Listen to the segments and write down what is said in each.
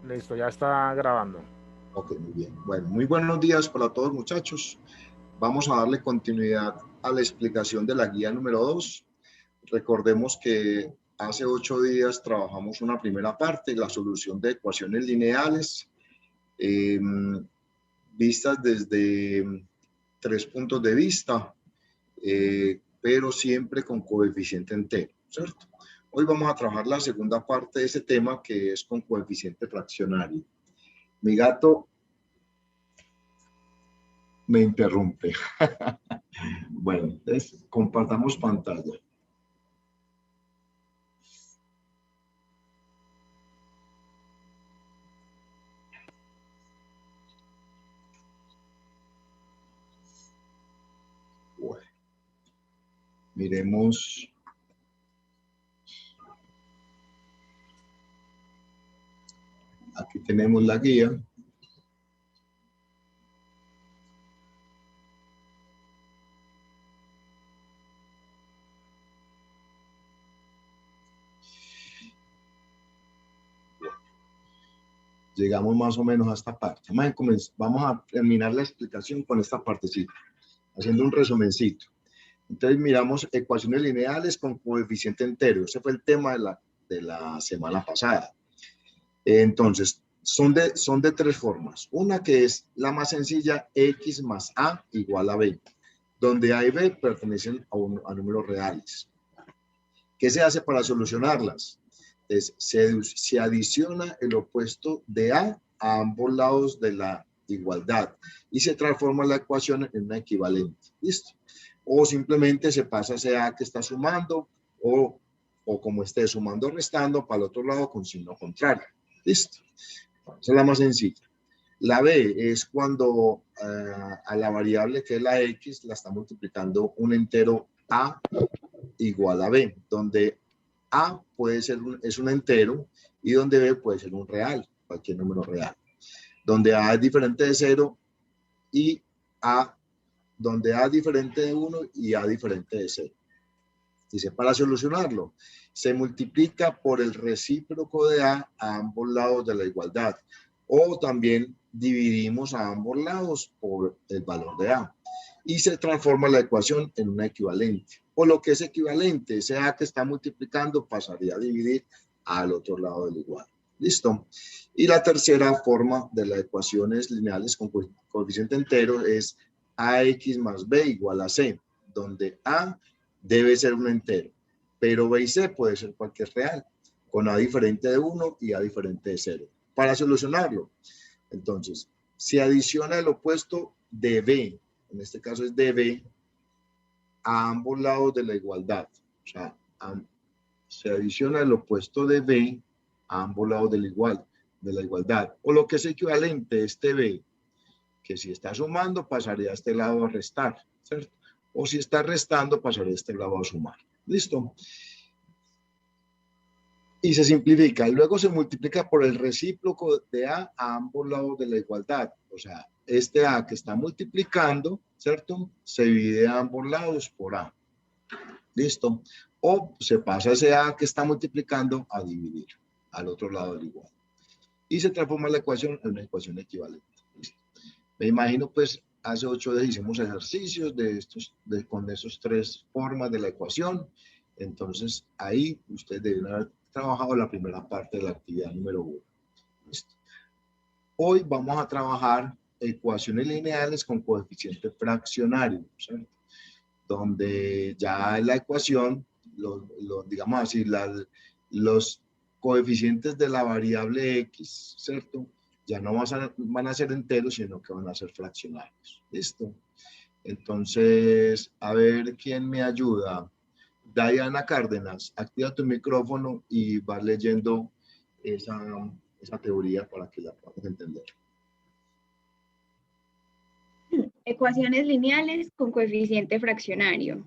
Listo, ya está grabando. Ok, muy bien. Bueno, muy buenos días para todos, muchachos. Vamos a darle continuidad a la explicación de la guía número 2. Recordemos que hace 8 días trabajamos una primera parte, la solución de ecuaciones lineales, eh, vistas desde 3 puntos de vista, pero siempre con coeficiente entero, ¿cierto? Hoy vamos a trabajar la segunda parte de ese tema, que es con coeficiente fraccionario. Mi gato me interrumpe. Bueno, entonces compartamos pantalla. Bueno, miremos. Aquí tenemos la guía. Llegamos más o menos a esta parte. Vamos a terminar la explicación con esta partecita, haciendo un resumencito. Entonces miramos ecuaciones lineales con coeficiente entero. Ese fue el tema de la semana pasada. Entonces, son de 3 formas. Una que es la más sencilla, x más a igual a b, donde a y b pertenecen a números reales. ¿Qué se hace para solucionarlas? Entonces, se adiciona el opuesto de a ambos lados de la igualdad y se transforma la ecuación en una equivalente. ¿Listo? O simplemente se pasa ese a que está sumando o como esté sumando o restando para el otro lado con signo contrario. ¿Listo? Esa es la más sencilla. La b es cuando a la variable que es la x la está multiplicando un entero a igual a b, donde a puede ser es un entero y donde b puede ser un real, cualquier número real. Donde a es diferente de 0 y donde a es diferente de 1 y a diferente de 0. Dice, para solucionarlo, se multiplica por el recíproco de a ambos lados de la igualdad. O también dividimos a ambos lados por el valor de a. Y se transforma la ecuación en una equivalente. O lo que es equivalente, ese a que está multiplicando pasaría a dividir al otro lado del igual. ¿Listo? Y la tercera forma de las ecuaciones lineales con coeficiente entero es ax más b igual a c, donde a debe ser un entero, pero b y c puede ser cualquier real, con a diferente de 1 y a diferente de 0. Para solucionarlo, entonces, se adiciona el opuesto de b, en este caso es de b, a ambos lados de la igualdad. O sea, se adiciona el opuesto de b a ambos lados de la igualdad. O lo que es equivalente, este b, que si está sumando, pasaría a este lado a restar, ¿cierto? O si está restando, pasaría a este lado a sumar. ¿Listo? Y se simplifica. Luego se multiplica por el recíproco de a ambos lados de la igualdad. O sea, este a que está multiplicando, ¿cierto? Se divide a ambos lados por a. ¿Listo? O se pasa ese a que está multiplicando a dividir al otro lado del igual. Y se transforma la ecuación en una ecuación equivalente. ¿Listo? Me imagino, pues, hace 8 días hicimos ejercicios con esas 3 formas de la ecuación. Entonces, ahí ustedes deben haber trabajado la primera parte de la actividad número 1. ¿Listo? Hoy vamos a trabajar ecuaciones lineales con coeficiente fraccionario, ¿cierto? Donde ya la ecuación, digamos así, los coeficientes de la variable x, ¿cierto? Ya no van a ser enteros, sino que van a ser fraccionarios. ¿Listo? Entonces, a ver quién me ayuda. Diana Cárdenas, activa tu micrófono y vas leyendo esa teoría para que la podamos entender. Ecuaciones lineales con coeficiente fraccionario.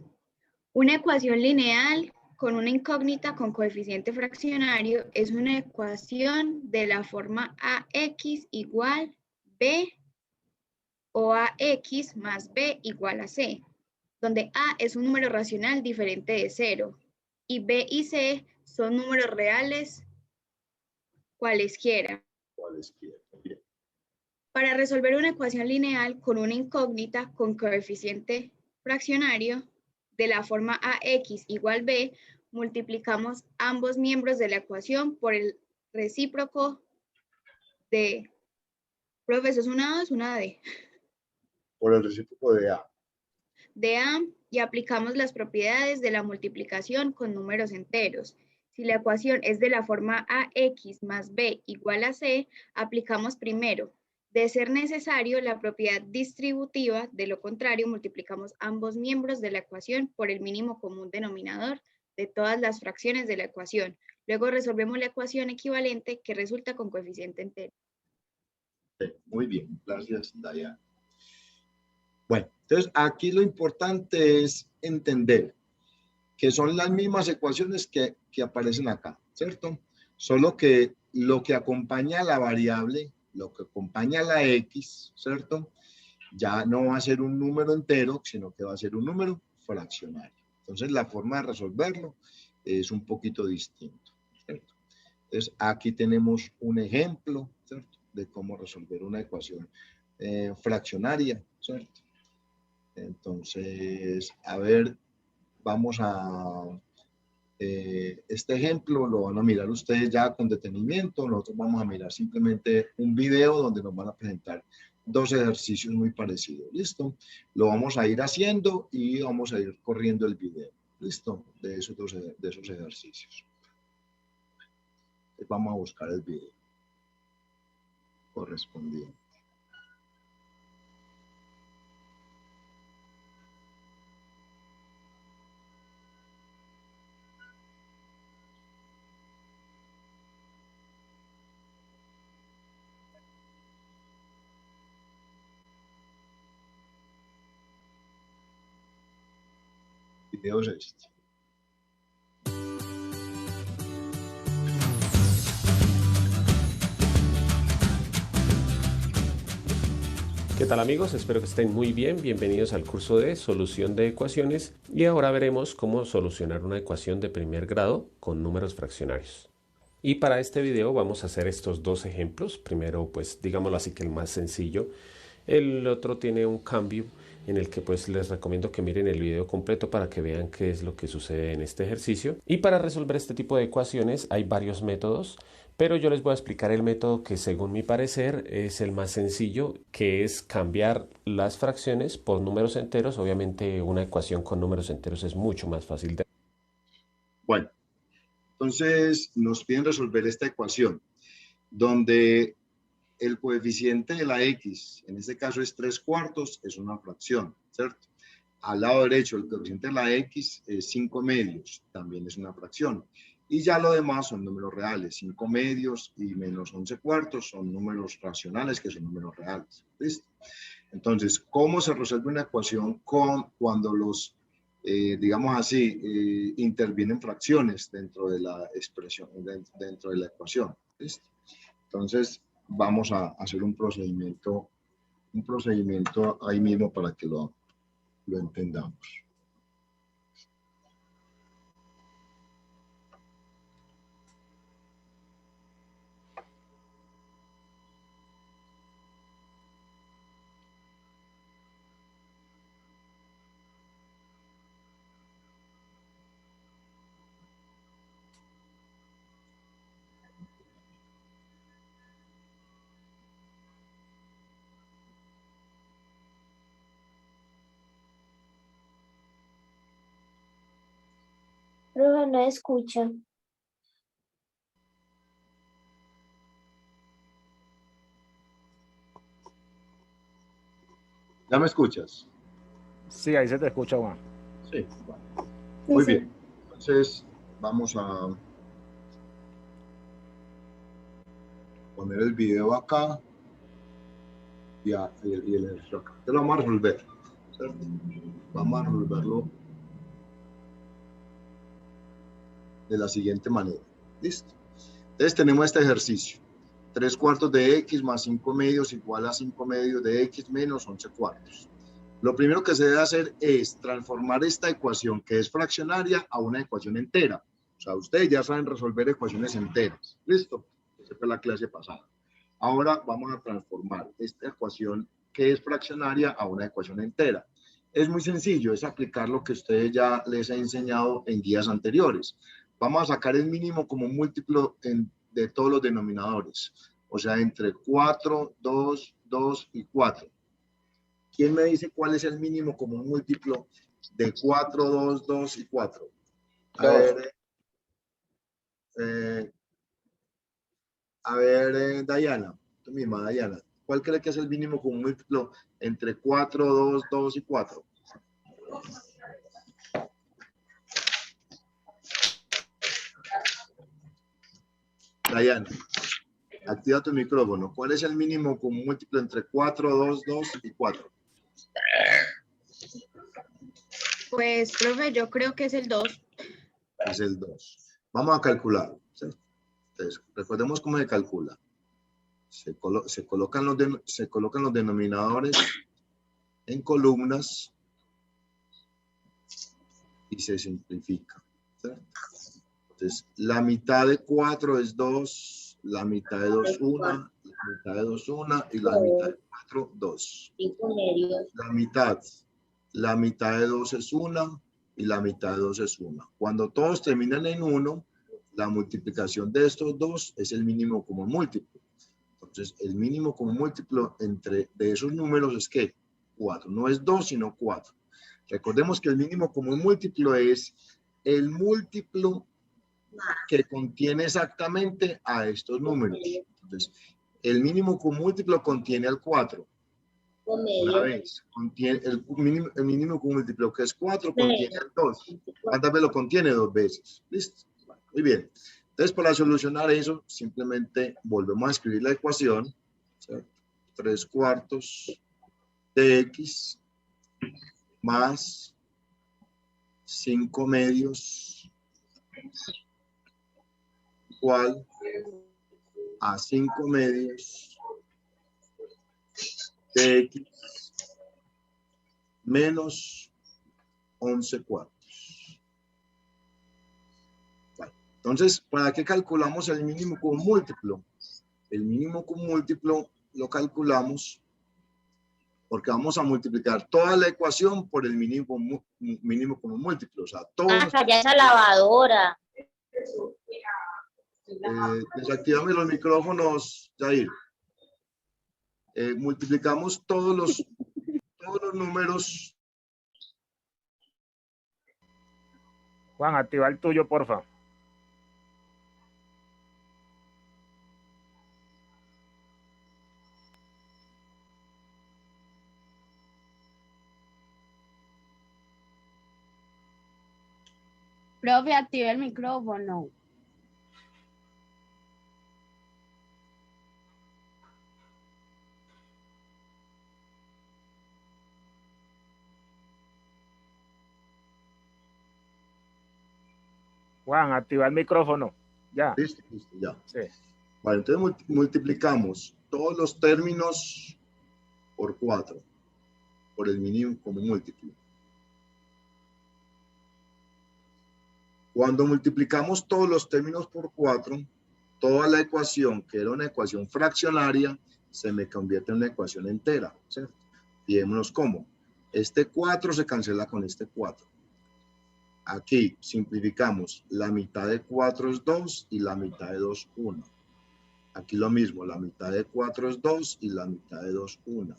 Una ecuación lineal con una incógnita con coeficiente fraccionario es una ecuación de la forma ax igual b o ax más b igual a c, donde a es un número racional diferente de 0 y b y c son números reales cualesquiera. la izquierda. Bien. Para resolver una ecuación lineal con una incógnita con coeficiente fraccionario de la forma ax igual b, multiplicamos ambos miembros de la ecuación por el recíproco de... Profe, ¿eso es una A o es una D? Por el recíproco de A. De A, y aplicamos las propiedades de la multiplicación con números enteros. Si la ecuación es de la forma ax más b igual a c, aplicamos primero, de ser necesario, la propiedad distributiva. De lo contrario, multiplicamos ambos miembros de la ecuación por el mínimo común denominador de todas las fracciones de la ecuación. Luego resolvemos la ecuación equivalente que resulta con coeficiente entero. Muy bien, gracias, Dayana. Bueno, entonces aquí lo importante es entender que son las mismas ecuaciones que aparecen acá, ¿cierto? Solo que lo que acompaña a la variable, lo que acompaña a la x, ¿cierto? Ya no va a ser un número entero, sino que va a ser un número fraccionario. Entonces la forma de resolverlo es un poquito distinto, ¿cierto? Entonces aquí tenemos un ejemplo, ¿cierto? De cómo resolver una ecuación fraccionaria, ¿cierto? Entonces, a ver, vamos a... este ejemplo lo van a mirar ustedes ya con detenimiento. Nosotros vamos a mirar simplemente un video donde nos van a presentar dos ejercicios muy parecidos. ¿Listo? Lo vamos a ir haciendo y vamos a ir corriendo el video. ¿Listo? De esos ejercicios. Vamos a buscar el video correspondiente. El video es este. ¿Qué tal amigos? Espero que estén muy bien. Bienvenidos al curso de solución de ecuaciones y ahora veremos cómo solucionar una ecuación de primer grado con números fraccionarios. Y para este video vamos a hacer estos dos ejemplos. Primero, pues digámoslo así, que el más sencillo. El otro tiene un cambio en el que pues les recomiendo que miren el video completo para que vean qué es lo que sucede en este ejercicio. Y para resolver este tipo de ecuaciones hay varios métodos, pero yo les voy a explicar el método que según mi parecer es el más sencillo, que es cambiar las fracciones por números enteros. Obviamente una ecuación con números enteros es mucho más fácil de... Bueno, entonces nos piden resolver esta ecuación, donde el coeficiente de la x, en este caso es 3/4, es una fracción, ¿cierto? Al lado derecho, el coeficiente de la x es 5/2, también es una fracción. Y ya lo demás son números reales, 5/2 y menos 11/4 son números racionales, que son números reales. ¿Listo? Entonces, ¿cómo se resuelve una ecuación cuando los, digamos así, intervienen fracciones dentro de la expresión, dentro de la ecuación? ¿Listo? Entonces, vamos a hacer un procedimiento ahí mismo para que lo entendamos. Profe, no escucha. ¿Ya me escuchas? Sí, ahí se te escucha, Juan. Sí, vale. Muy bien. Entonces, vamos a poner el video acá y el ejercicio acá. Entonces lo vamos a resolver, ¿cierto? Vamos a resolverlo de la siguiente manera. ¿Listo? Entonces tenemos este ejercicio. 3/4 de x más 5/2 igual a 5/2 de x menos 11/4. Lo primero que se debe hacer es transformar esta ecuación, que es fraccionaria, a una ecuación entera. O sea, ustedes ya saben resolver ecuaciones enteras. ¿Listo? Esa fue la clase pasada. Ahora vamos a transformar esta ecuación que es fraccionaria a una ecuación entera. Es muy sencillo, es aplicar lo que ustedes ya les he enseñado en días anteriores. Vamos a sacar el mínimo como múltiplo de todos los denominadores. O sea, entre 4, 2, 2 y 4. ¿Quién me dice cuál es el mínimo como múltiplo de 4, 2, 2 y 4? A ver, Dayana, tú misma, Dayana. ¿Cuál cree que es el mínimo como múltiplo entre 4, 2, 2 y 4? Dayana, activa tu micrófono. ¿Cuál es el mínimo como múltiplo entre 4, 2, 2 y 4? Pues, profe, yo creo que es el 2. Es el 2. Vamos a calcular. ¿Sí? Entonces, recordemos cómo se calcula. Se colocan los denominadores en columnas y se simplifica. ¿Sí? Entonces, la mitad de 4 es 2, la mitad de 2, 1, la mitad de 2, 1 y la mitad de 4, 2. La mitad de 2 es 1 y la mitad de 2 es 1. Cuando todos terminan en 1, la multiplicación de estos dos es el mínimo común múltiplo. Entonces, el mínimo común múltiplo de esos números es ¿qué? 4. No es 2, sino 4. Recordemos que el mínimo común múltiplo es el múltiplo que contiene exactamente a estos números. Entonces, el mínimo común múltiplo contiene al 4. Una vez. Contiene el mínimo común múltiplo, que es 4, contiene al 2. ¿Cuántas veces lo contiene? 2 veces. ¿Listo? Muy bien. Entonces, para solucionar eso, simplemente volvemos a escribir la ecuación. ¿Cierto? 3 cuartos de x más 5 medios igual a 5 medios de x menos 11 cuartos. Vale. Entonces, ¿para qué calculamos el mínimo común múltiplo? El mínimo común múltiplo lo calculamos porque vamos a multiplicar toda la ecuación por el mínimo común múltiplo. O sea, todos. Ya esa lavadora. Desactivame los micrófonos, Jair. Multiplicamos todos los números. Juan, activa el tuyo, porfa. Profe, active el micrófono. Juan, activa el micrófono. Ya. Listo, ya. Sí. Vale, entonces multiplicamos todos los términos por 4, por el mínimo común múltiplo. Cuando multiplicamos todos los términos por 4, toda la ecuación, que era una ecuación fraccionaria, se me convierte en una ecuación entera, ¿cierto? Fijémonos cómo. Este 4 se cancela con este 4. Aquí simplificamos, la mitad de 4 es 2 y la mitad de 2, 1. Aquí lo mismo, la mitad de 4 es 2 y la mitad de 2, 1.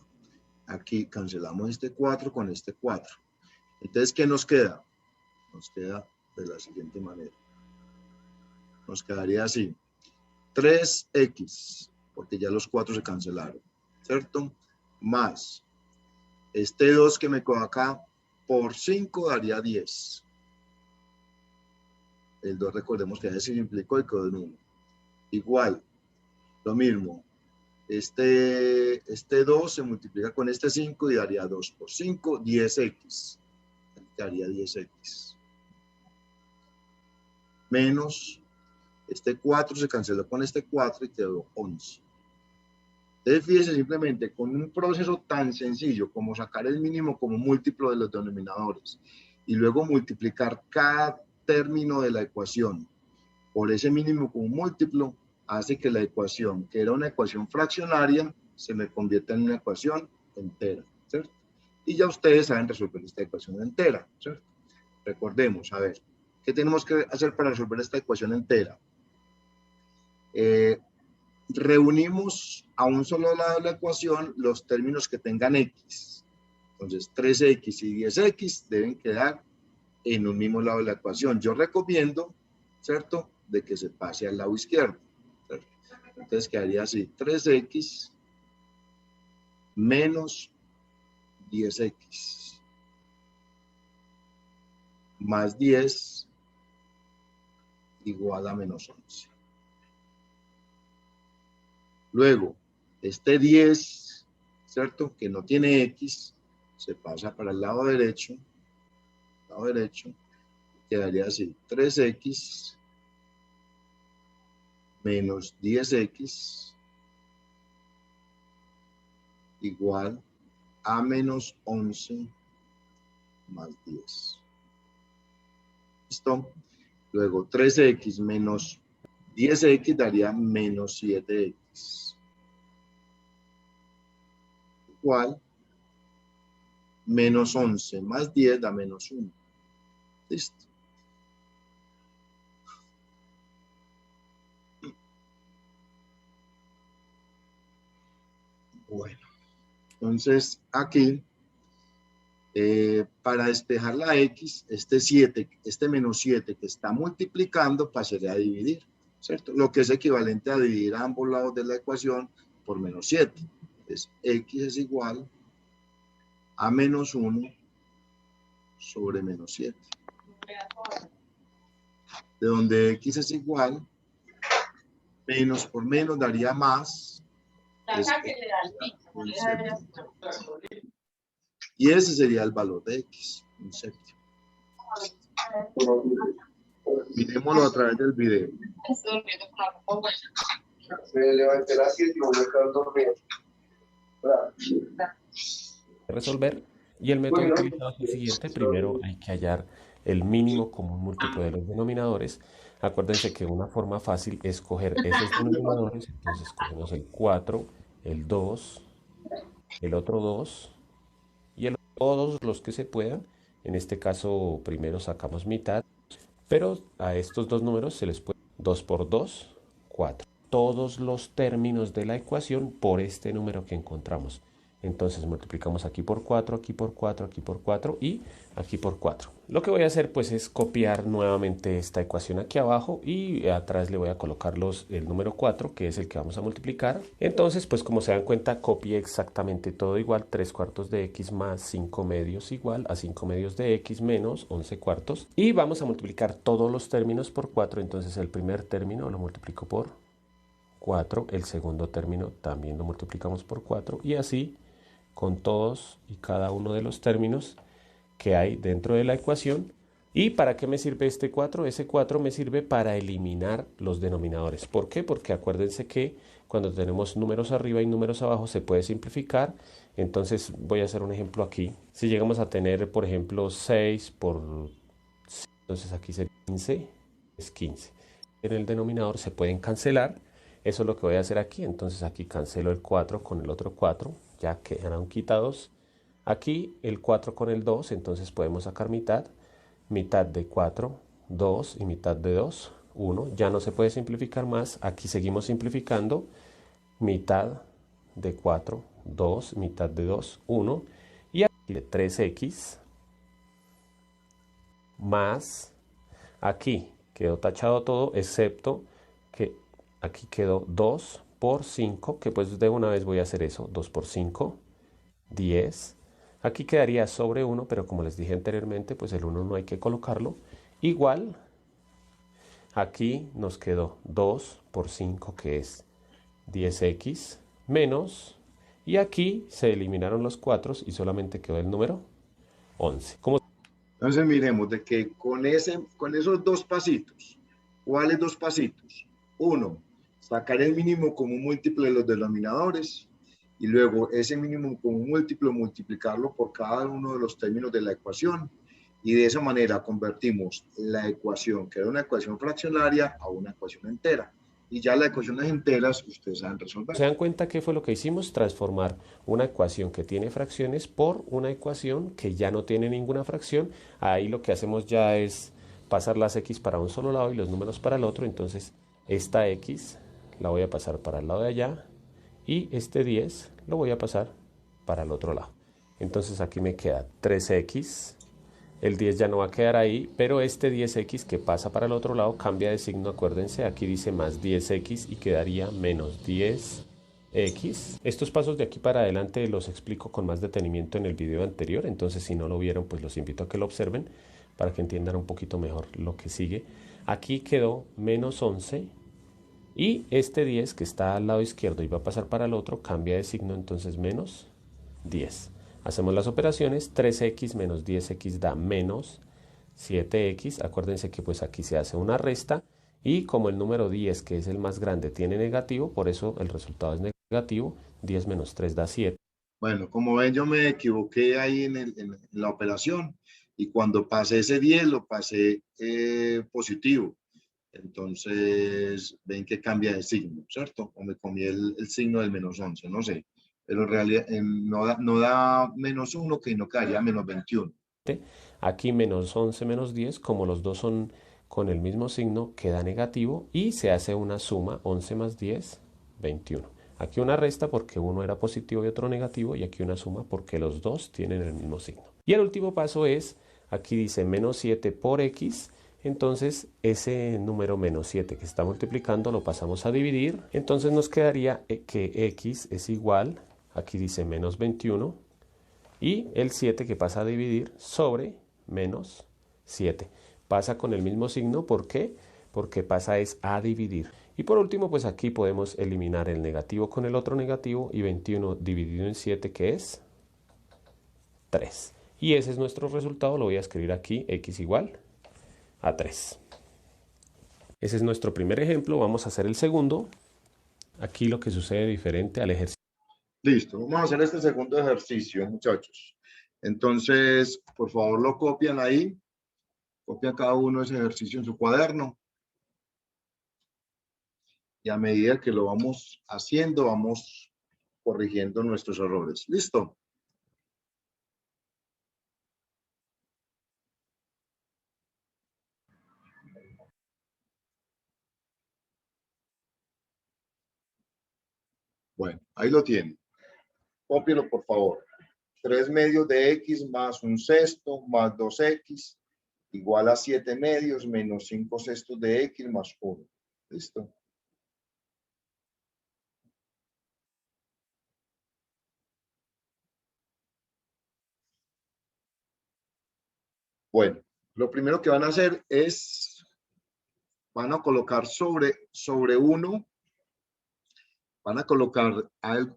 Aquí cancelamos este 4 con este 4. Entonces, ¿qué nos queda? Nos queda de la siguiente manera. Nos quedaría así. 3x, porque ya los 4 se cancelaron, ¿cierto? Más este 2 que me quedó acá por 5 daría 10. El 2 recordemos que ya se multiplicó y quedó en 1. Igual, lo mismo. Este 2 se multiplica con este 5 y daría 2 por 5, 10x. Daría 10x. Menos este 4 se canceló con este 4 y quedó 11. Entonces, fíjense simplemente con un proceso tan sencillo como sacar el mínimo como múltiplo de los denominadores y luego multiplicar cada término de la ecuación por ese mínimo como múltiplo, hace que la ecuación, que era una ecuación fraccionaria, se me convierta en una ecuación entera, ¿cierto? Y ya ustedes saben resolver esta ecuación entera, ¿cierto? Recordemos, a ver, ¿qué tenemos que hacer para resolver esta ecuación entera? Reunimos a un solo lado de la ecuación los términos que tengan x. Entonces, 3x y 10x deben quedar en un mismo lado de la ecuación. Yo recomiendo, ¿cierto?, de que se pase al lado izquierdo, ¿cierto? Entonces quedaría así, 3x menos 10x más 10 igual a menos 11. Luego, este 10, ¿cierto?, que no tiene x, se pasa para el lado derecho, quedaría así, 3x menos 10x igual a menos 11 más 10. ¿Listo? Luego 3x menos 10x daría menos 7x. Igual menos 11 más 10 da menos 1. ¿Listo? Bueno, entonces aquí, para despejar la x, este menos 7 que está multiplicando, pasaría a dividir, ¿cierto? Lo que es equivalente a dividir a ambos lados de la ecuación por menos 7. Entonces, x es igual a menos 1 sobre menos 7. De donde x es igual, menos por menos daría más. Y ese sería el valor de x, un séptimo. Miremoslo a través del video. Me levanté a las 7 y voy a estar dormido. Resolver. Y el método utilizado es el siguiente. Primero hay que hallar el mínimo común múltiplo de los denominadores. Acuérdense que una forma fácil es coger esos denominadores. Entonces cogemos el 4, el 2, el otro 2 y todos los que se puedan. En este caso primero sacamos mitad, pero a estos dos números se les puede 2 por 2, 4. Todos los términos de la ecuación por este número que encontramos. Entonces multiplicamos aquí por 4, aquí por 4, aquí por 4 y aquí por 4. Lo que voy a hacer pues es copiar nuevamente esta ecuación aquí abajo y atrás le voy a colocar el número 4, que es el que vamos a multiplicar. Entonces pues como se dan cuenta, copié exactamente todo igual. 3 cuartos de x más 5 medios igual a 5 medios de x menos 11 cuartos. Y vamos a multiplicar todos los términos por 4. Entonces el primer término lo multiplico por 4. El segundo término también lo multiplicamos por 4. Y así con todos y cada uno de los términos que hay dentro de la ecuación. ¿Y para qué me sirve este 4? Ese 4 me sirve para eliminar los denominadores. ¿Por qué? Porque acuérdense que cuando tenemos números arriba y números abajo se puede simplificar. Entonces voy a hacer un ejemplo aquí. Si llegamos a tener, por ejemplo, 6 por 5, entonces aquí sería 15, es 15. En el denominador se pueden cancelar. Eso es lo que voy a hacer aquí. Entonces aquí cancelo el 4 con el otro 4. Ya quedaron quitados. Aquí el 4 con el 2, entonces podemos sacar mitad. Mitad de 4, 2 y mitad de 2, 1. Ya no se puede simplificar más. Aquí seguimos simplificando. Mitad de 4, 2, mitad de 2, 1. Y aquí de 3x más, aquí quedó tachado todo, excepto que aquí quedó 2 por 5, que pues de una vez voy a hacer eso. 2 por 5, 10. Aquí quedaría sobre 1, pero como les dije anteriormente, pues el 1 no hay que colocarlo. Igual, aquí nos quedó 2 por 5, que es 10x, menos, y aquí se eliminaron los 4 y solamente quedó el número 11. Entonces miremos de que con esos dos pasitos, ¿cuáles dos pasitos? Uno, sacar el mínimo común múltiplo de los denominadores y luego ese mínimo común múltiplo multiplicarlo por cada uno de los términos de la ecuación y de esa manera convertimos la ecuación, que era una ecuación fraccionaria, a una ecuación entera. y ya las ecuaciones enteras ustedes saben ¿Se resolver. dan cuenta qué fue lo que hicimos? Transformar una ecuación que tiene fracciones por una ecuación que ya no tiene ninguna fracción. Ahí lo que hacemos ya es pasar las x para un solo lado y los números para el otro. Entonces esta x la voy a pasar para el lado de allá y este 10 lo voy a pasar para el otro lado. Entonces aquí me queda 3x. El 10 ya no va a quedar ahí, pero este 10x que pasa para el otro lado cambia de signo, acuérdense, aquí dice más 10x y quedaría menos 10x. Estos pasos de aquí para adelante los explico con más detenimiento en el video anterior, entonces si no lo vieron, pues los invito a que lo observen para que entiendan un poquito mejor lo que sigue. Aquí quedó menos 11 y este 10 que está al lado izquierdo y va a pasar para el otro cambia de signo, entonces menos 10. Hacemos las operaciones, 3x menos 10x da menos 7x. Acuérdense que pues aquí se hace una resta y como el número 10, que es el más grande, tiene negativo, por eso el resultado es negativo. 10 menos 3 da 7. Bueno, como ven, yo me equivoqué ahí en la operación y cuando pasé ese 10 lo pasé positivo. Entonces, ven que cambia de signo, ¿cierto? O me comí el signo del menos 11, no sé. Pero en realidad no da menos 1, que no quedaría menos 21. Aquí menos 11 menos 10, como los dos son con el mismo signo, queda negativo y se hace una suma, 11 más 10, 21. Aquí una resta porque uno era positivo y otro negativo, y aquí una suma porque los dos tienen el mismo signo. Y el último paso es, aquí dice menos 7 por x, entonces ese número menos 7 que está multiplicando lo pasamos a dividir, entonces nos quedaría que x es igual, aquí dice menos 21, y el 7 que pasa a dividir sobre menos 7. Pasa con el mismo signo, ¿por qué? Porque pasa es a dividir. Y por último, pues aquí podemos eliminar el negativo con el otro negativo y 21 dividido en 7, que es 3. Y ese es nuestro resultado, lo voy a escribir aquí, x igual a 3. Ese es nuestro primer ejemplo, vamos a hacer el segundo. Aquí lo que sucede diferente al ejercicio. Listo, vamos a hacer este segundo ejercicio, muchachos. Entonces, por favor, lo copian ahí. Copian cada uno ese ejercicio en su cuaderno. Y a medida que lo vamos haciendo, vamos corrigiendo nuestros errores. ¿Listo? Bueno, ahí lo tienen. Cópielo, por favor. 3 medios de x más un sexto más 2x igual a 7 medios menos 5 sextos de x más 1. ¿Listo? Bueno, lo primero que van a hacer es, van a colocar sobre 1, van a colocar,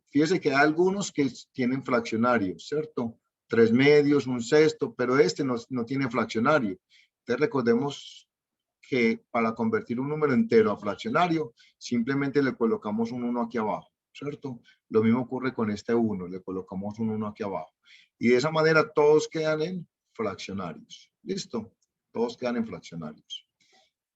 fíjense que hay algunos que tienen fraccionarios, ¿cierto? 3 medios, un sexto, pero este no tiene fraccionario. Entonces recordemos que para convertir un número entero a fraccionario, simplemente le colocamos un 1 aquí abajo, ¿cierto? Lo mismo ocurre con este 1, le colocamos un 1 aquí abajo. Y de esa manera todos quedan en fraccionarios. ¿Listo? Todos quedan en fraccionarios.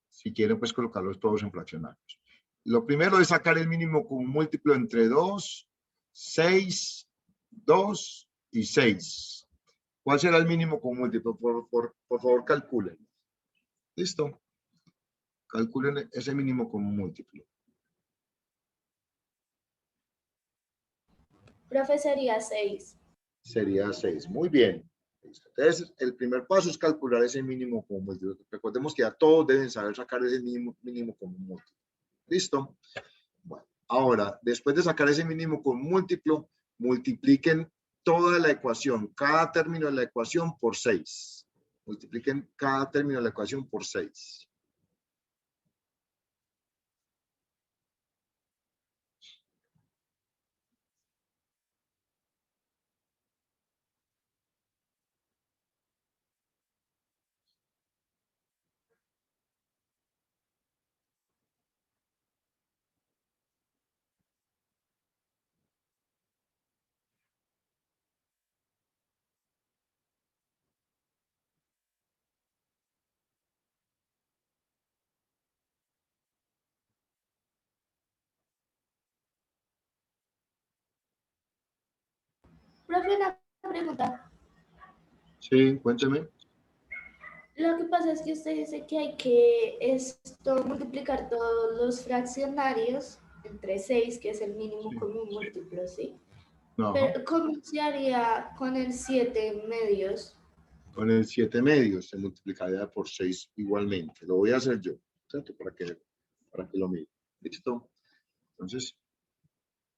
Si quieren, pues colocarlos todos en fraccionarios. Lo primero es sacar el mínimo común múltiplo entre 2, 6, 2 y 6. ¿Cuál será el mínimo común múltiplo? Por favor, calculen. ¿Listo? Calculen ese mínimo común múltiplo. Profe, sería 6. Sería 6. Muy bien. Listo. Entonces, el primer paso es calcular ese mínimo común múltiplo. Recordemos que ya todos deben saber sacar ese mínimo común múltiplo. ¿Listo? Bueno, ahora, después de sacar ese mínimo común múltiplo, multipliquen toda la ecuación, cada término de la ecuación por 6. Multipliquen cada término de la ecuación por 6. Profe, una pregunta. Sí, cuénteme. Lo que pasa es que usted dice que hay que multiplicar todos los fraccionarios entre 6, que es el mínimo Sí. común múltiplo, ¿sí? Ajá. Pero ¿cómo se haría con el 7 medios? Con el 7 medios se multiplicaría por 6 igualmente. Lo voy a hacer yo, ¿cierto? Para que lo mire. ¿Listo? Entonces,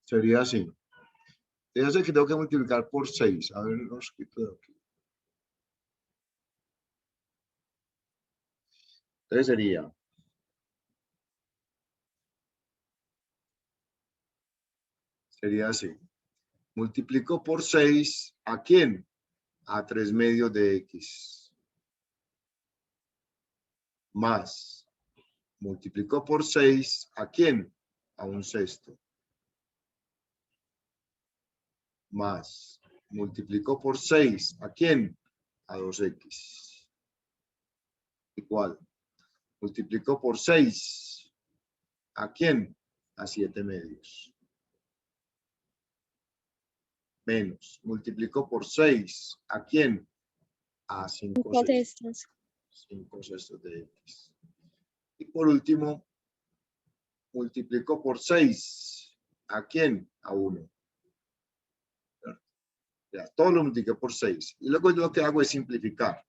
sería así. Fíjense que tengo que multiplicar por 6. A ver, los quito de aquí. Entonces sería así. Multiplico por 6, ¿a quién? A 3 medios de X. Más. Multiplico por 6, ¿a quién? A un sexto. Más. Multiplico por 6, ¿a quién? A 2X. Igual. Multiplico por 6, ¿a quién? A 7 medios. Menos. Multiplico por 6, ¿a quién? A 5 sextos. 5 sextos de X. Y por último, multiplico por 6, ¿a quién? A 1. Ya, todo lo multipliqué por 6. Y luego yo lo que hago es simplificar.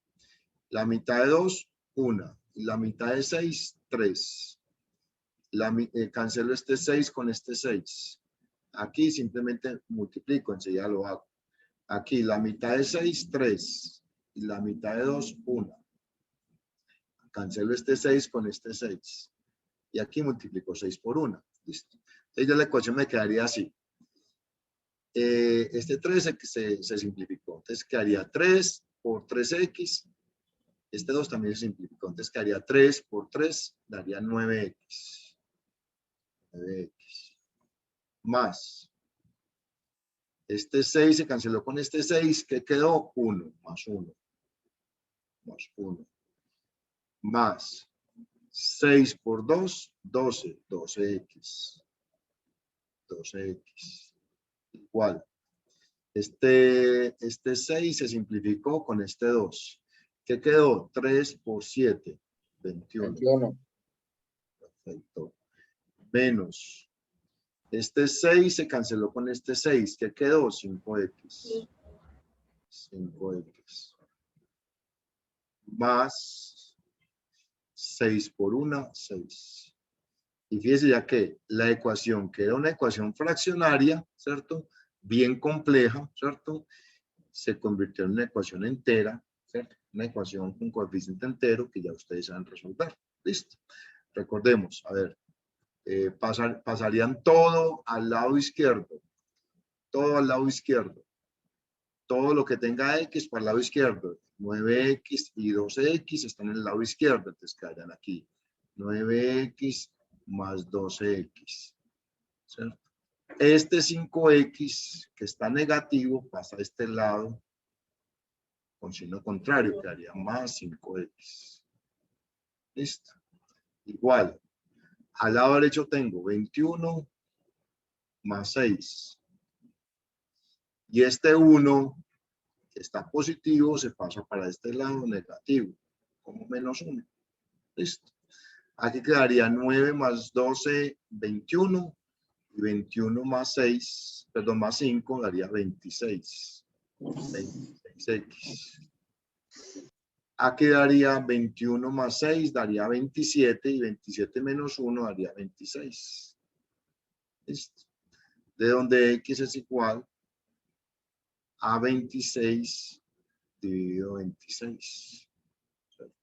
La mitad de 2, 1. Y la mitad de 6, 3. Cancelo este 6 con este 6. Aquí simplemente multiplico, enseguida lo hago. Aquí la mitad de 6, 3. Y la mitad de 2, 1. Cancelo este 6 con este 6. Y aquí multiplico 6 por 1. Listo. Entonces ya la ecuación me quedaría así. Este 3 se simplificó. Entonces quedaría 3 por 3x. Este 2 también se simplificó. Entonces quedaría 3 por 3, daría 9x. 9x. Más. Este 6 se canceló con este 6. ¿Qué quedó? 1 más 1. Más 1. Más 6 por 2, 12. 12x. 12x. Igual. Este 6 se simplificó con este 2. ¿Qué quedó? 3 por 7. 21. Perfecto. Menos. Este 6 se canceló con este 6. ¿Qué quedó? 5x. 5x. Más 6 por 1, 6. Y fíjese ya que la ecuación, que era una ecuación fraccionaria, ¿cierto? Bien compleja, ¿cierto? Se convirtió en una ecuación entera, ¿cierto? Una ecuación con coeficiente entero que ya ustedes saben resolver. Listo. Recordemos, a ver, pasarían todo al lado izquierdo. Todo al lado izquierdo. Todo lo que tenga X para el lado izquierdo. 9X y 12X están en el lado izquierdo, entonces quedarían aquí. 9X más 12X. ¿Cierto? Este 5X que está negativo pasa a este lado con signo contrario, quedaría más 5X. Listo. Igual, al lado derecho tengo 21 más 6. Y este 1 que está positivo se pasa para este lado negativo, como menos 1. Listo. Aquí quedaría 9 más 12, 21. Y 21 más 6, perdón, más 5 daría 26. 26X. Aquí daría 21 más 6, daría 27. Y 27 menos 1 daría 26. ¿Listo? De donde X es igual a 26 dividido 26.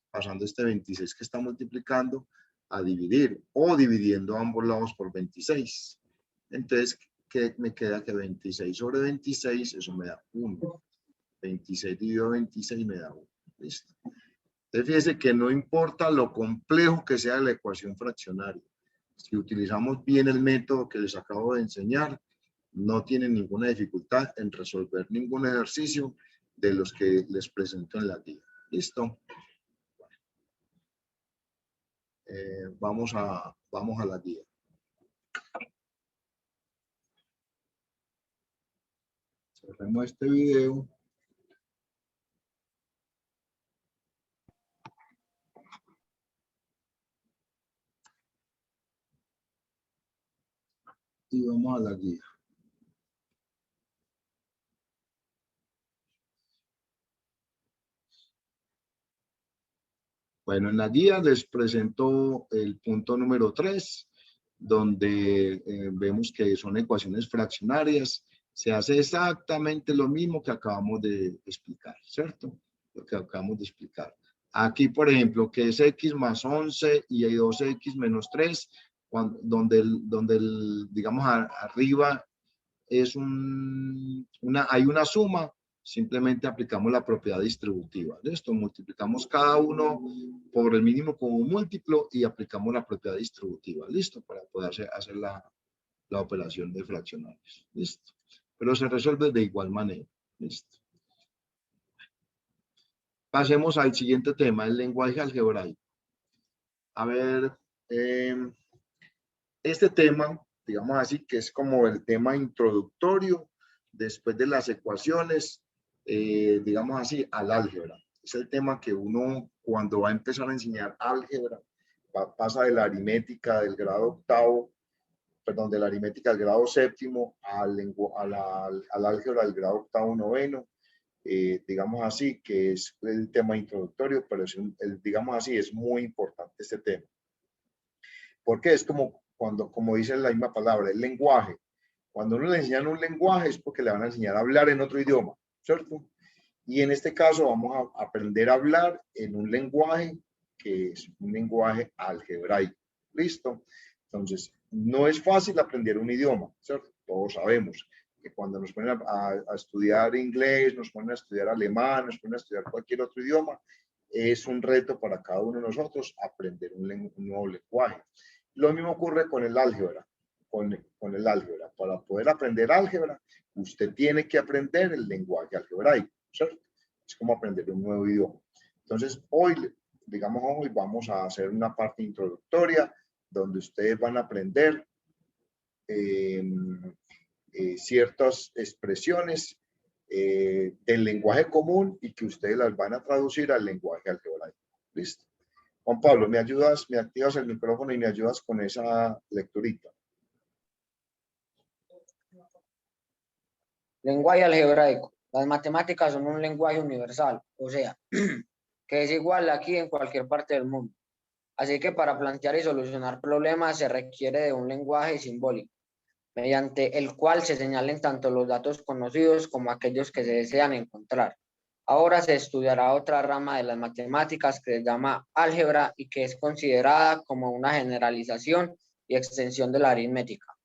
Pasando este 26 que está multiplicando a dividir o dividiendo ambos lados por 26. Entonces, ¿qué me queda? Que 26 sobre 26, eso me da 1. 26 dividido 26 me da 1. Listo. Entonces, fíjense que no importa lo complejo que sea la ecuación fraccionaria. Si utilizamos bien el método que les acabo de enseñar, no tienen ninguna dificultad en resolver ningún ejercicio de los que les presento en la guía. ¿Listo? Vamos a la guía. Cerremos este video. Y vamos a la guía. Bueno, en la guía les presento el punto número 3, donde vemos que son ecuaciones fraccionarias. Se hace exactamente lo mismo que acabamos de explicar, ¿cierto? Lo que acabamos de explicar. Aquí, por ejemplo, que es x más 11 y hay 2x menos 3, donde digamos, arriba es hay una suma, simplemente aplicamos la propiedad distributiva. ¿Listo? Multiplicamos cada uno por el mínimo común múltiplo y aplicamos la propiedad distributiva. ¿Listo? Para poder hacer la operación de fraccionarios. ¿Listo? Pero se resuelve de igual manera. ¿Listo? Pasemos al siguiente tema, el lenguaje algebraico. A ver, este tema, digamos así, que es como el tema introductorio después de las ecuaciones, digamos así, al álgebra. Es el tema que uno, cuando va a empezar a enseñar álgebra, pasa de la aritmética del grado octavo, perdón, de la aritmética del grado séptimo al álgebra del grado octavo noveno, digamos así, que es el tema introductorio, pero es digamos así, es muy importante este tema. Porque es como dice la misma palabra, el lenguaje. Cuando uno le enseñan un lenguaje es porque le van a enseñar a hablar en otro idioma, ¿cierto? Y en este caso vamos a aprender a hablar en un lenguaje que es un lenguaje algebraico. ¿Listo? Entonces, no es fácil aprender un idioma, ¿cierto? Todos sabemos que cuando nos ponen a estudiar inglés, nos ponen a estudiar alemán, nos ponen a estudiar cualquier otro idioma, es un reto para cada uno de nosotros aprender un nuevo lenguaje. Lo mismo ocurre con el álgebra. Con el álgebra. Para poder aprender álgebra, usted tiene que aprender el lenguaje algebraico, ¿cierto? Es como aprender un nuevo idioma. Entonces, hoy vamos a hacer una parte introductoria donde ustedes van a aprender ciertas expresiones del lenguaje común y que ustedes las van a traducir al lenguaje algebraico. ¿Listo? Juan Pablo, ¿me ayudas? ¿Me activas el micrófono y me ayudas con esa lecturita? Lenguaje algebraico. Las matemáticas son un lenguaje universal, o sea, que es igual aquí en cualquier parte del mundo. Así que para plantear y solucionar problemas se requiere de un lenguaje simbólico, mediante el cual se señalen tanto los datos conocidos como aquellos que se desean encontrar. Ahora se estudiará otra rama de las matemáticas que se llama álgebra y que es considerada como una generalización y extensión de la aritmética.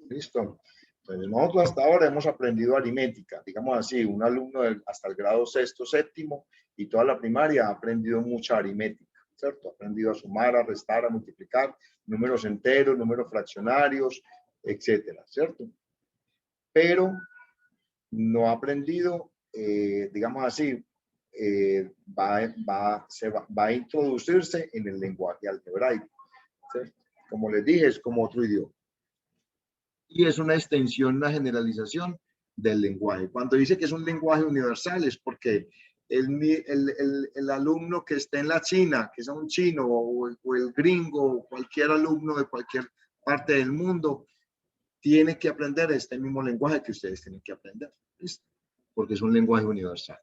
Listo. Entonces, nosotros hasta ahora hemos aprendido aritmética, digamos así, un alumno hasta el grado sexto, séptimo y toda la primaria ha aprendido mucha aritmética, ¿cierto? Ha aprendido a sumar, a restar, a multiplicar, números enteros, números fraccionarios, etcétera, ¿cierto? Pero no ha aprendido, digamos así, va a introducirse en el lenguaje algebraico, ¿cierto? Como les dije, es como otro idioma. Y es una extensión, una generalización del lenguaje. Cuando dice que es un lenguaje universal es porque el alumno que esté en la China, que sea un chino o el gringo o cualquier alumno de cualquier parte del mundo, tiene que aprender este mismo lenguaje que ustedes tienen que aprender. ¿Listo? Porque es un lenguaje universal.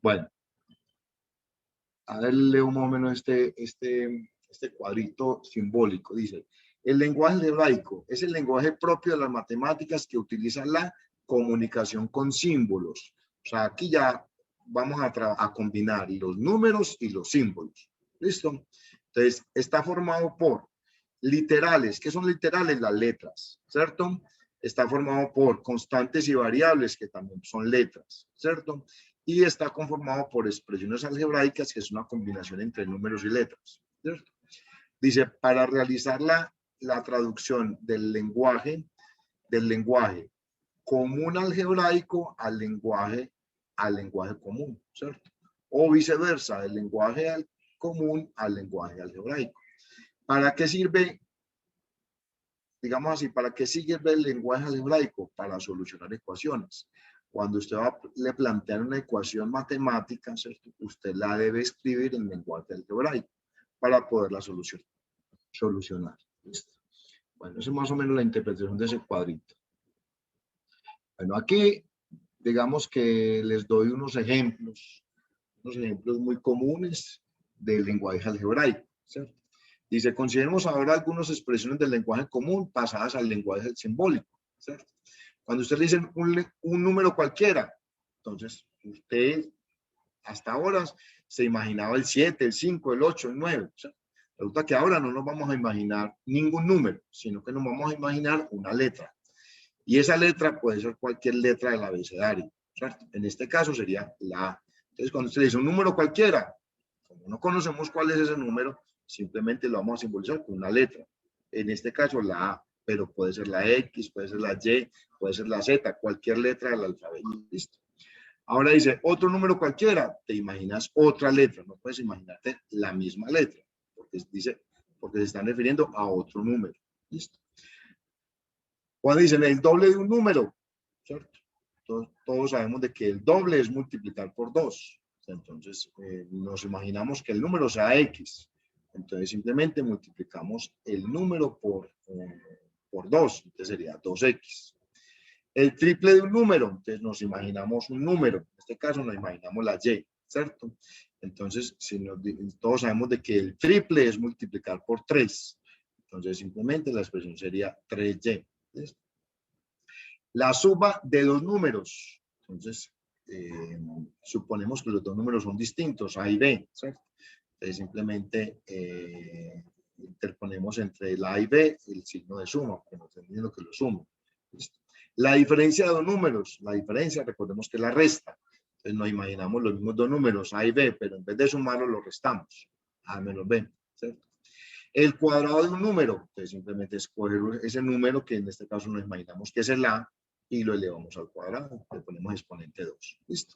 Bueno, a ver, leo más o menos este cuadrito simbólico. Dice, el lenguaje algebraico es el lenguaje propio de las matemáticas que utiliza la comunicación con símbolos. O sea, aquí ya vamos a combinar los números y los símbolos. ¿Listo? Entonces, está formado por literales. ¿Qué son literales? Las letras, ¿cierto? Está formado por constantes y variables, que también son letras, ¿cierto? Y está conformado por expresiones algebraicas, que es una combinación entre números y letras, ¿cierto? Dice, para realizar la traducción del lenguaje común algebraico al lenguaje común, ¿cierto? O viceversa, del lenguaje común al lenguaje algebraico. ¿Para qué sirve digamos así, ¿para qué sirve el lenguaje algebraico? Para solucionar ecuaciones. Cuando usted le plantea una ecuación matemática, ¿cierto? Usted la debe escribir en lenguaje algebraico para poderla solucionar. ¿Listo? Bueno, esa es más o menos la interpretación de ese cuadrito. Bueno, aquí, digamos que les doy unos ejemplos muy comunes del lenguaje algebraico, ¿cierto? Dice, consideremos ahora algunas expresiones del lenguaje común pasadas al lenguaje simbólico, ¿cierto? Cuando usted le dice un número cualquiera, entonces usted hasta ahora se imaginaba el 7, el 5, el 8, el 9, ¿cierto? Resulta que ahora no nos vamos a imaginar ningún número, sino que nos vamos a imaginar una letra. Y esa letra puede ser cualquier letra del abecedario, ¿cierto? En este caso sería la A. Entonces, cuando usted dice un número cualquiera, como no conocemos cuál es ese número, simplemente lo vamos a simbolizar con una letra. En este caso, la A, pero puede ser la X, puede ser la Y, puede ser la Z, cualquier letra del alfabeto. Listo. Ahora dice, otro número cualquiera, te imaginas otra letra, no puedes imaginarte la misma letra, porque se están refiriendo a otro número. Listo. Cuando dicen el doble de un número, ¿cierto? Todos sabemos de que el doble es multiplicar por 2. Entonces, nos imaginamos que el número sea X. Entonces, simplemente multiplicamos el número por 2. Entonces, sería 2X. El triple de un número. Entonces, nos imaginamos un número. En este caso, nos imaginamos la Y, ¿cierto? Entonces, todos sabemos de que el triple es multiplicar por 3. Entonces, simplemente la expresión sería 3Y. ¿Listo? La suma de dos números. Entonces, suponemos que los dos números son distintos, A y B, ¿cierto? Entonces, simplemente interponemos entre el A y B el signo de suma, porque no estoy diciendo que lo sumo. ¿Listo? La diferencia de dos números, la diferencia, recordemos que es la resta. Entonces, nos imaginamos los mismos dos números, A y B, pero en vez de sumarlos, los restamos, A menos B, ¿cierto? El cuadrado de un número, entonces simplemente escoger ese número que en este caso nos imaginamos que es el A y lo elevamos al cuadrado, le ponemos exponente 2, listo.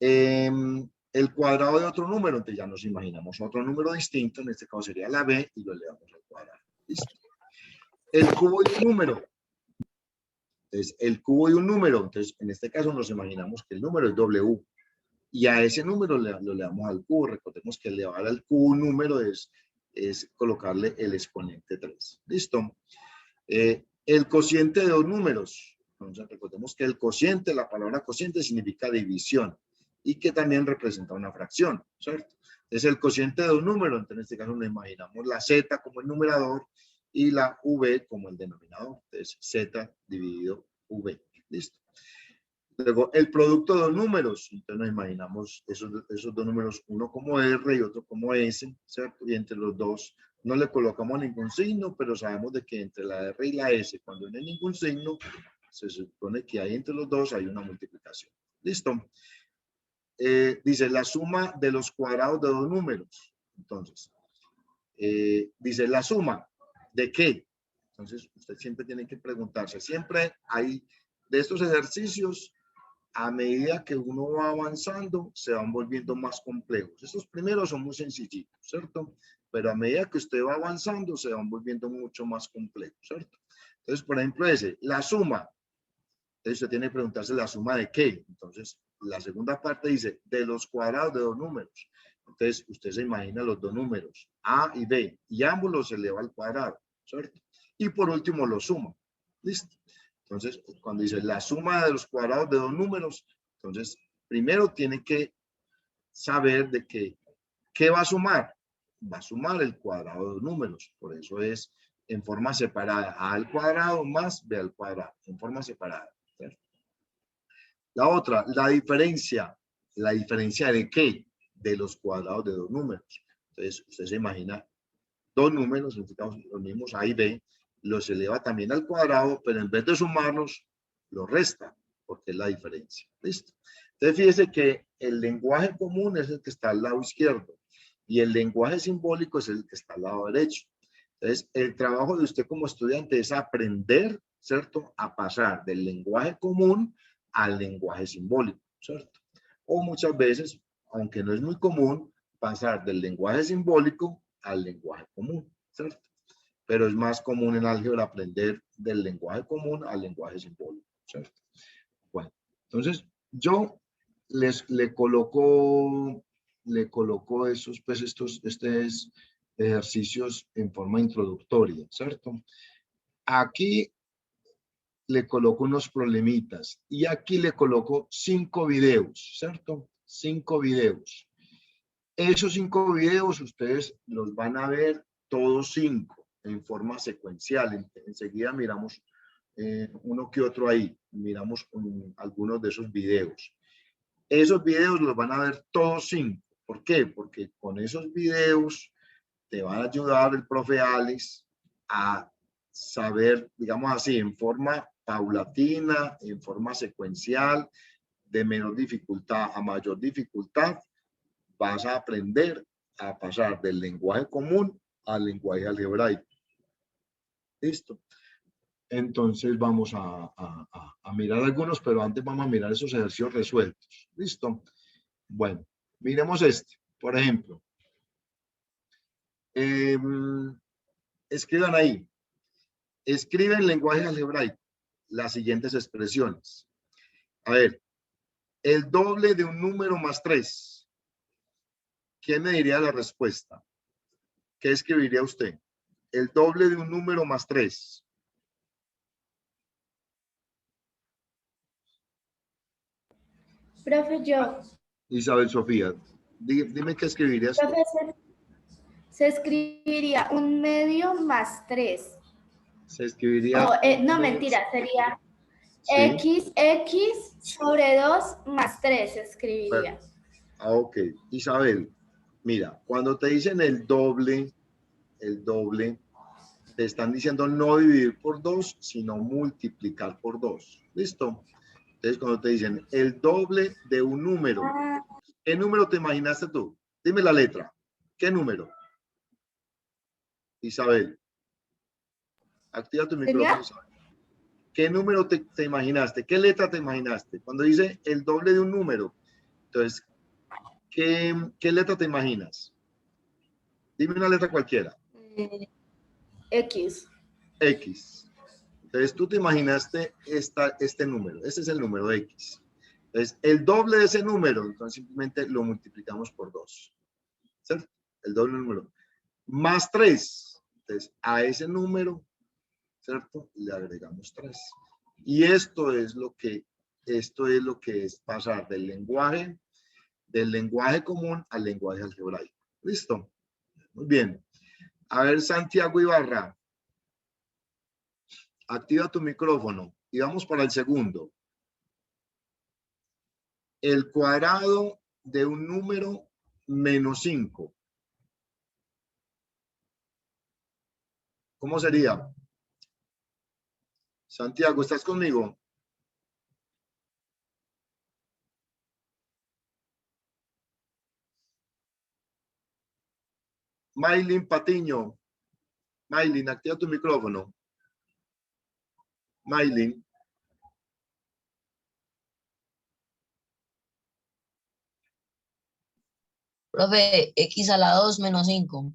El cuadrado de otro número, entonces ya nos imaginamos otro número distinto, en este caso sería la B y lo elevamos al cuadrado, listo. El cubo de un número, entonces el cubo de un número, entonces en este caso nos imaginamos que el número es W y a ese número lo elevamos al cubo. Recordemos que elevar al cubo un número es colocarle el exponente 3. ¿Listo? El cociente de dos números. Entonces, recordemos que el cociente, la palabra cociente significa división y que también representa una fracción, ¿cierto? Es el cociente de dos números. Entonces, en este caso nos imaginamos la Z como el numerador y la V como el denominador. Entonces, Z dividido V. ¿Listo? Luego, el producto de dos números, entonces nos imaginamos esos dos números, uno como R y otro como S, ¿cierto? Y entre los dos no le colocamos ningún signo, pero sabemos de que entre la R y la S, cuando no hay ningún signo, se supone que ahí entre los dos hay una multiplicación. ¿Listo? Dice la suma de los cuadrados de dos números. Entonces, dice la suma de qué. Entonces, usted siempre tiene que preguntarse, siempre hay de estos ejercicios, a medida que uno va avanzando, se van volviendo más complejos. Estos primeros son muy sencillitos, ¿cierto? Pero a medida que usted va avanzando, se van volviendo mucho más complejos, ¿cierto? Entonces, por ejemplo, la suma. Entonces, usted tiene que preguntarse la suma de qué. Entonces, la segunda parte dice, de los cuadrados de dos números. Entonces, usted se imagina los dos números, A y B, y ambos los eleva al cuadrado, ¿cierto? Y por último, los suma. ¿Listo? Entonces, cuando dice la suma de los cuadrados de dos números, entonces, primero tiene que saber de qué va a sumar. Va a sumar el cuadrado de dos números. Por eso es en forma separada. A al cuadrado más B al cuadrado. En forma separada. ¿Cierto? La otra, la diferencia. ¿La diferencia de qué? De los cuadrados de dos números. Entonces, usted se imagina dos números, los mismos A y B, los eleva también al cuadrado, pero en vez de sumarlos, los resta, porque es la diferencia. ¿Listo? Entonces, fíjese que el lenguaje común es el que está al lado izquierdo y el lenguaje simbólico es el que está al lado derecho. Entonces, el trabajo de usted como estudiante es aprender, ¿cierto?, a pasar del lenguaje común al lenguaje simbólico, ¿cierto? O muchas veces, aunque no es muy común, pasar del lenguaje simbólico al lenguaje común, ¿cierto? pero es más común en álgebra aprender del lenguaje común al lenguaje simbólico, ¿cierto? Bueno, entonces yo le coloco esos, pues estos ejercicios en forma introductoria, ¿cierto? Aquí le coloco unos problemitas y aquí le coloco 5 videos, ¿cierto? 5 videos. Esos 5 videos ustedes los van a ver todos 5 en forma secuencial. Enseguida miramos uno que otro ahí, miramos algunos de esos videos. Esos videos los van a ver todos 5. ¿Por qué? Porque con esos videos te van a ayudar el profe Alex a saber, digamos así, en forma paulatina, en forma secuencial, de menor dificultad a mayor dificultad, vas a aprender a pasar del lenguaje común al lenguaje algebraico. ¿Listo? Entonces vamos a mirar algunos, pero antes vamos a mirar esos ejercicios resueltos. ¿Listo? Bueno, miremos este. Por ejemplo, escriban ahí. Escribe en lenguaje algebraico las siguientes expresiones. A ver, el doble de un número más 3. ¿Quién me diría la respuesta? ¿Qué escribiría usted? El doble de un número más 3. Profe, yo. Isabel Sofía, dime qué escribirías tú. Profe, se escribiría 1/2 más 3. Se escribiría... No, mentira, sería ¿sí? X sobre 2 más 3 se escribiría. Ok. Isabel, mira, cuando te dicen el doble, te están diciendo no dividir por 2, sino multiplicar por 2. ¿Listo? Entonces, cuando te dicen el doble de un número, ¿qué número te imaginaste tú? Dime la letra. ¿Qué número? Isabel. Activa tu micrófono, Isabel. ¿Qué número te imaginaste? ¿Qué letra te imaginaste? Cuando dice el doble de un número, entonces, ¿qué letra te imaginas? Dime una letra cualquiera. X. X. Entonces, tú te imaginaste este número. Ese es el número X. Entonces, el doble de ese número, entonces simplemente lo multiplicamos por 2. ¿Cierto? El doble número. Más 3. Entonces, a ese número, ¿cierto? Le agregamos 3. Y esto es lo que es pasar del lenguaje común al lenguaje algebraico. ¿Listo? Muy bien. A ver, Santiago Ibarra. Activa tu micrófono y vamos para el segundo. El cuadrado de un número menos 5. ¿Cómo sería? Santiago, ¿estás conmigo? Maylin Patiño. Maylin, activa tu micrófono. Maylin. Profe, X a la 2 menos 5.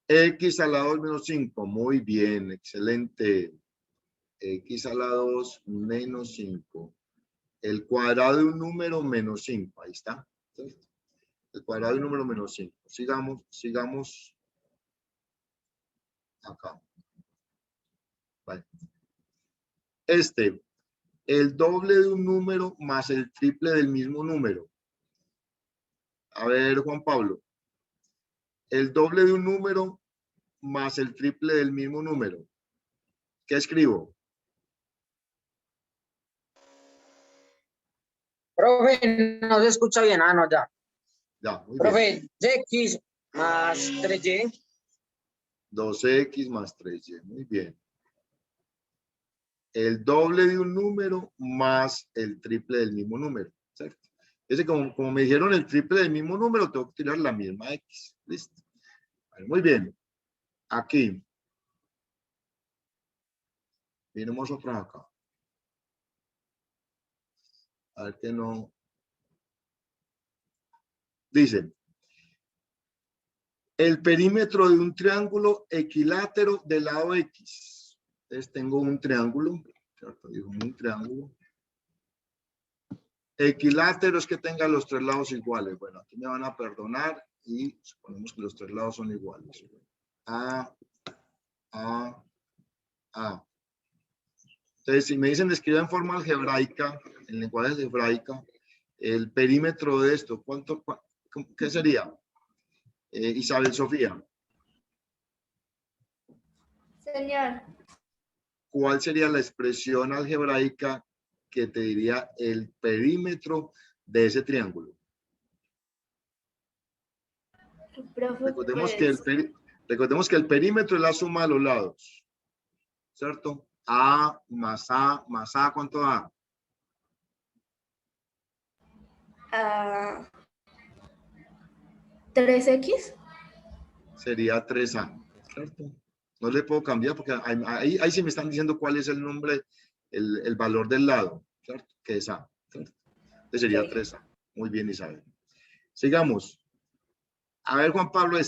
X a la 2 menos 5. Muy bien, excelente. X a la 2 menos 5. El cuadrado de un número menos 5. Ahí está. El cuadrado de un número menos 5. Sigamos acá. Vale. El doble de un número más el triple del mismo número. A ver, Juan Pablo. El doble de un número más el triple del mismo número. ¿Qué escribo? Profe, no se escucha bien. No, ya. Ya, muy Profe, bien. X más 3Y. 2X más 3Y. Muy bien. El doble de un número más el triple del mismo número. ¿Cierto? Ese, como me dijeron el triple del mismo número, tengo que tirar la misma X. Listo. Vale, muy bien. Aquí. Miremos otra acá. A ver que no. Dice, El perímetro de un triángulo equilátero del lado X. Entonces tengo un triángulo, ¿cierto? Digo, un triángulo. Equilátero es que tenga los tres lados iguales. Bueno, aquí me van a perdonar y suponemos que los tres lados son iguales. A. Entonces, si me dicen escriba en forma algebraica, en lenguaje algebraica, el perímetro de esto, ¿qué sería? Isabel Sofía. Señor, ¿Cuál sería la expresión algebraica que te diría el perímetro de ese triángulo? profe, Recordemos pues, que el perímetro es la suma de los lados, ¿cierto? A más A más A, ¿cuánto da? a 3X. Sería 3A, ¿cierto? No le puedo cambiar porque ahí sí me están diciendo cuál es el nombre, el valor del lado, ¿cierto? Que es A, ¿cierto? Entonces sería 3A. Muy bien, Isabel. Sigamos. A ver, Juan Pablo,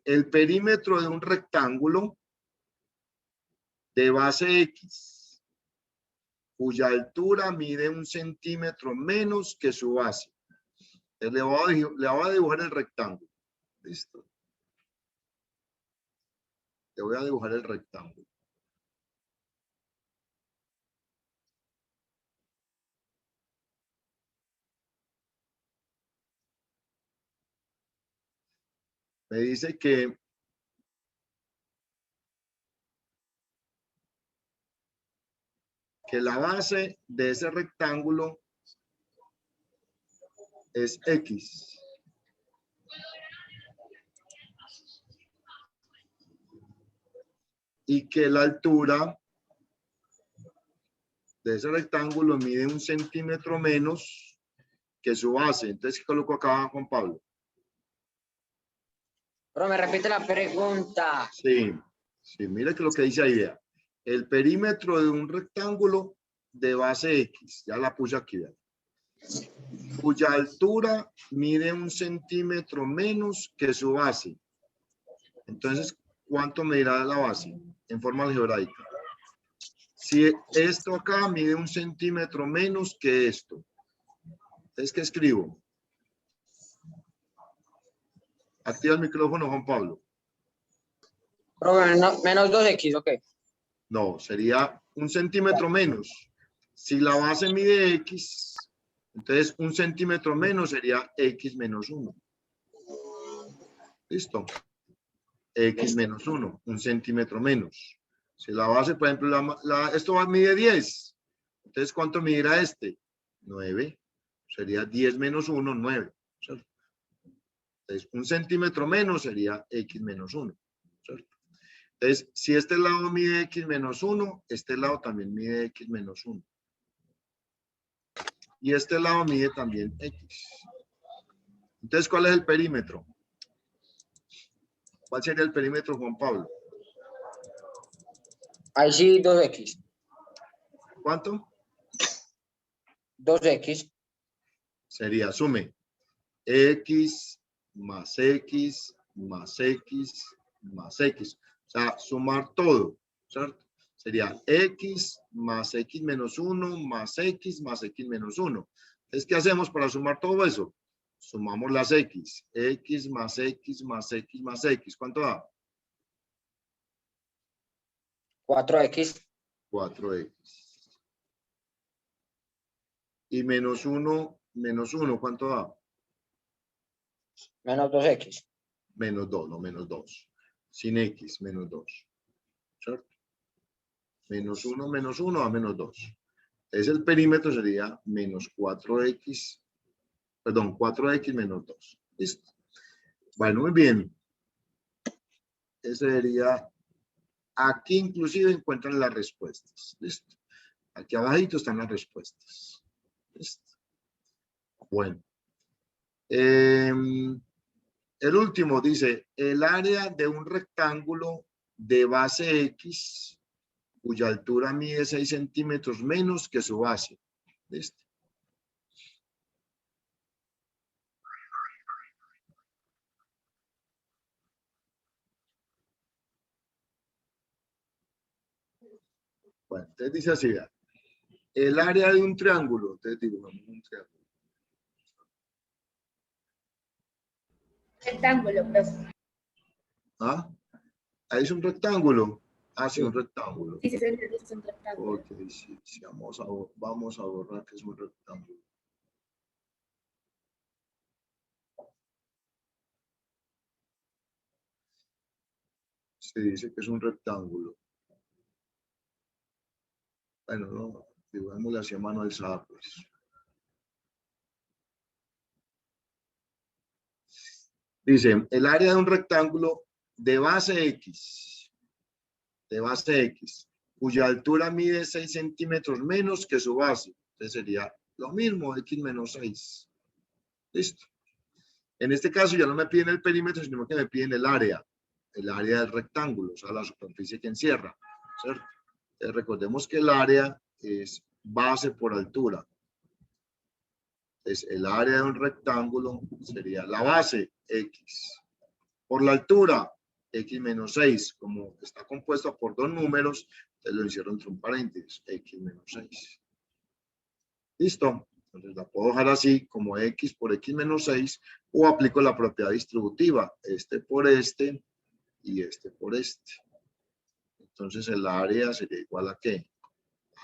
el perímetro de un rectángulo de base X, cuya altura mide 1 centímetro menos que su base. Le voy a dibujar el rectángulo. Listo. Le voy a dibujar el rectángulo. Me dice que la base de ese rectángulo es X. Y que la altura de ese rectángulo mide 1 centímetro menos que su base. Entonces, ¿qué coloco acá, Juan Pablo? Pero me repite la pregunta. Sí, mire que lo que dice ahí, vea. El perímetro de un rectángulo de base X, ya la puse aquí, vea, cuya altura mide 1 centímetro menos que su base. Entonces, ¿cuánto medirá la base en forma algebraica? Si esto acá mide 1 centímetro menos que esto, entonces, ¿qué escribo? Activa el micrófono, Juan Pablo. Menos 2X, ok. No, sería 1 centímetro menos. Si la base mide X, entonces 1 centímetro menos sería X menos 1. ¿Listo? X menos 1, 1 centímetro menos. Si la base, por ejemplo, esto mide 10. Entonces, ¿cuánto medirá este? 9. Sería 10 menos 1, 9. ¿Cierto? Entonces, 1 centímetro menos sería X menos 1. ¿Cierto? Entonces, si este lado mide X menos 1, este lado también mide X menos 1. Y este lado mide también X. Entonces, ¿cuál es el perímetro? ¿Cuál sería el perímetro, Juan Pablo? Ahí sí, 2X. ¿Cuánto? 2X. Sería, sume, X más X más X más X. O sea, sumar todo, ¿cierto? Sería X más X menos 1 más X más X menos 1. Entonces, ¿qué hacemos para sumar todo eso? Sumamos las X. X más X más X más X. ¿Cuánto da? 4X. 4X. Y menos 1, ¿cuánto da? Menos 2X. Menos 2, no, menos 2. Sin X, menos 2. ¿Cierto? Menos 1 a menos 2. Entonces el perímetro sería menos 4X, perdón, 4X menos 2. Listo. Bueno, muy bien. Ese sería, aquí inclusive encuentran las respuestas. Listo. Aquí abajito están las respuestas. Listo. Bueno. El último dice, el área de un rectángulo de base X cuya altura mide 6 centímetros menos que su base. ¿Listo? Bueno, entonces dice así, vea. El área de un triángulo, entonces digo, un triángulo. Rectángulo, profe. ¿Ah? Ahí es un rectángulo. Ah, sí, un rectángulo. Sí, sí, es un rectángulo. Ok, sí, sí, vamos a borrar que es un rectángulo. Se dice que es un rectángulo. Bueno, no, dibujámosle así a mano alzada, pues. Dice, el área de un rectángulo de base X, cuya altura mide 6 centímetros menos que su base. Entonces sería lo mismo, X menos 6. Listo. En este caso ya no me piden el perímetro, sino que me piden el área del rectángulo, o sea, la superficie que encierra, ¿cierto? Entonces, recordemos que el área es base por altura. Entonces, el área de un rectángulo sería la base X. Por la altura, X menos 6, como está compuesto por dos números, te lo encierro entre un paréntesis, X menos 6. ¿Listo? Entonces la puedo dejar así, como X por X menos 6, o aplico la propiedad distributiva, este por este y este por este. Entonces el área sería igual a ¿qué?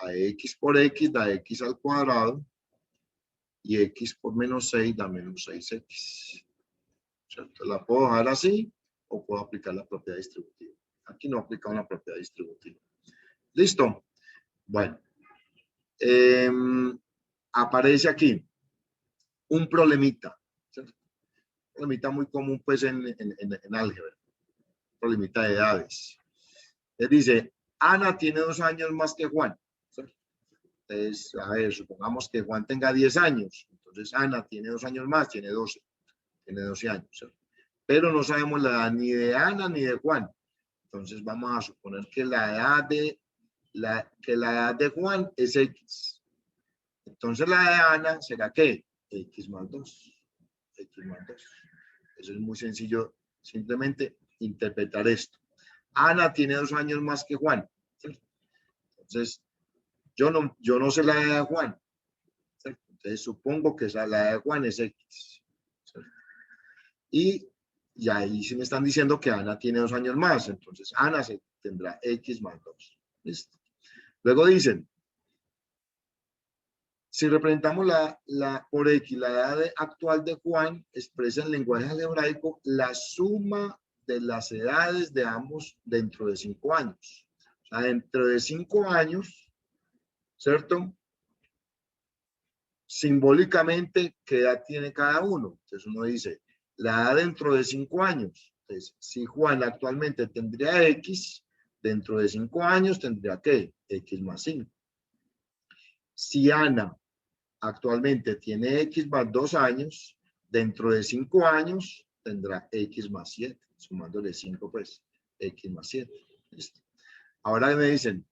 A X por X da X al cuadrado, y X por menos 6 da menos 6X. ¿Cierto? La puedo dejar así, o puedo aplicar la propiedad distributiva. Aquí no aplica una propiedad distributiva. ¿Listo? Bueno. Aparece aquí un problemita. ¿Cierto? Un problemita muy común pues en álgebra. Un problemita de edades. Les dice, Ana tiene 2 años más que Juan. ¿Cierto? Entonces, a ver, supongamos que Juan tenga 10 años. Entonces, Ana tiene 2 años más, tiene 12. Tiene 12 años. ¿Cierto? Pero no sabemos la edad ni de Ana ni de Juan. Entonces vamos a suponer que la edad de Juan es X. Entonces la de Ana será ¿qué? X más 2. X más 2. Eso es muy sencillo, simplemente interpretar esto. Ana tiene 2 años más que Juan. ¿Cierto? Entonces, yo no sé la edad de Juan. ¿Cierto? Entonces supongo que la edad de Juan es X. ¿Cierto? Y ahí sí me están diciendo que Ana tiene 2 años más. Entonces Ana tendrá X más 2. ¿Listo? Luego dicen, si representamos por X, la edad actual de Juan expresa en lenguaje algebraico la suma de las edades de ambos dentro de 5 años. O sea, dentro de 5 años, ¿cierto? Simbólicamente, ¿qué edad tiene cada uno? Entonces uno dice, la edad dentro de 5 años. Entonces, si Juan actualmente tendría X, dentro de 5 años tendría ¿qué? X más 5. Si Ana actualmente tiene X más 2 años, dentro de 5 años tendrá X más 7, sumándole 5 pues, X más 7. ¿Listo? Ahora me dicen,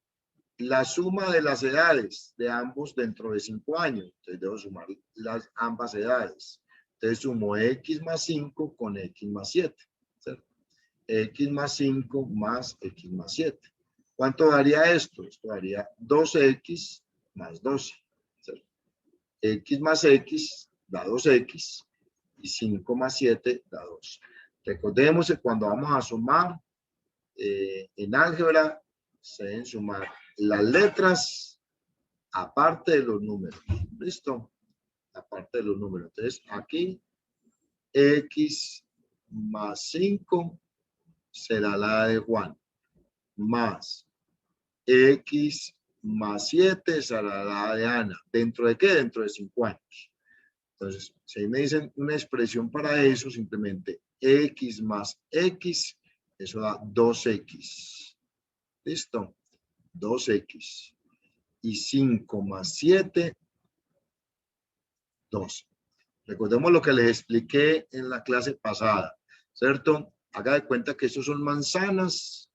la suma de las edades de ambos dentro de 5 años, entonces debo sumar ambas edades. Entonces sumo X más 5 con X más 7, ¿cierto? X más 5 más X más 7. ¿Cuánto daría esto? Esto daría 2X más 12, ¿cierto? X más X da 2X y 5 más 7 da 2. Recordemos que cuando vamos a sumar en álgebra se deben sumar las letras aparte de los números. ¿Listo? Aparte de los números. Entonces aquí X más 5 será la de Juan, más X más 7 será la de Ana. ¿Dentro de qué? Dentro de 5 años. Entonces, si me dicen una expresión para eso, simplemente X más X, eso da 2X. ¿Listo? 2X. Y 5 más 7, 12. Recordemos lo que les expliqué en la clase pasada, ¿cierto? Haga de cuenta que estos son manzanas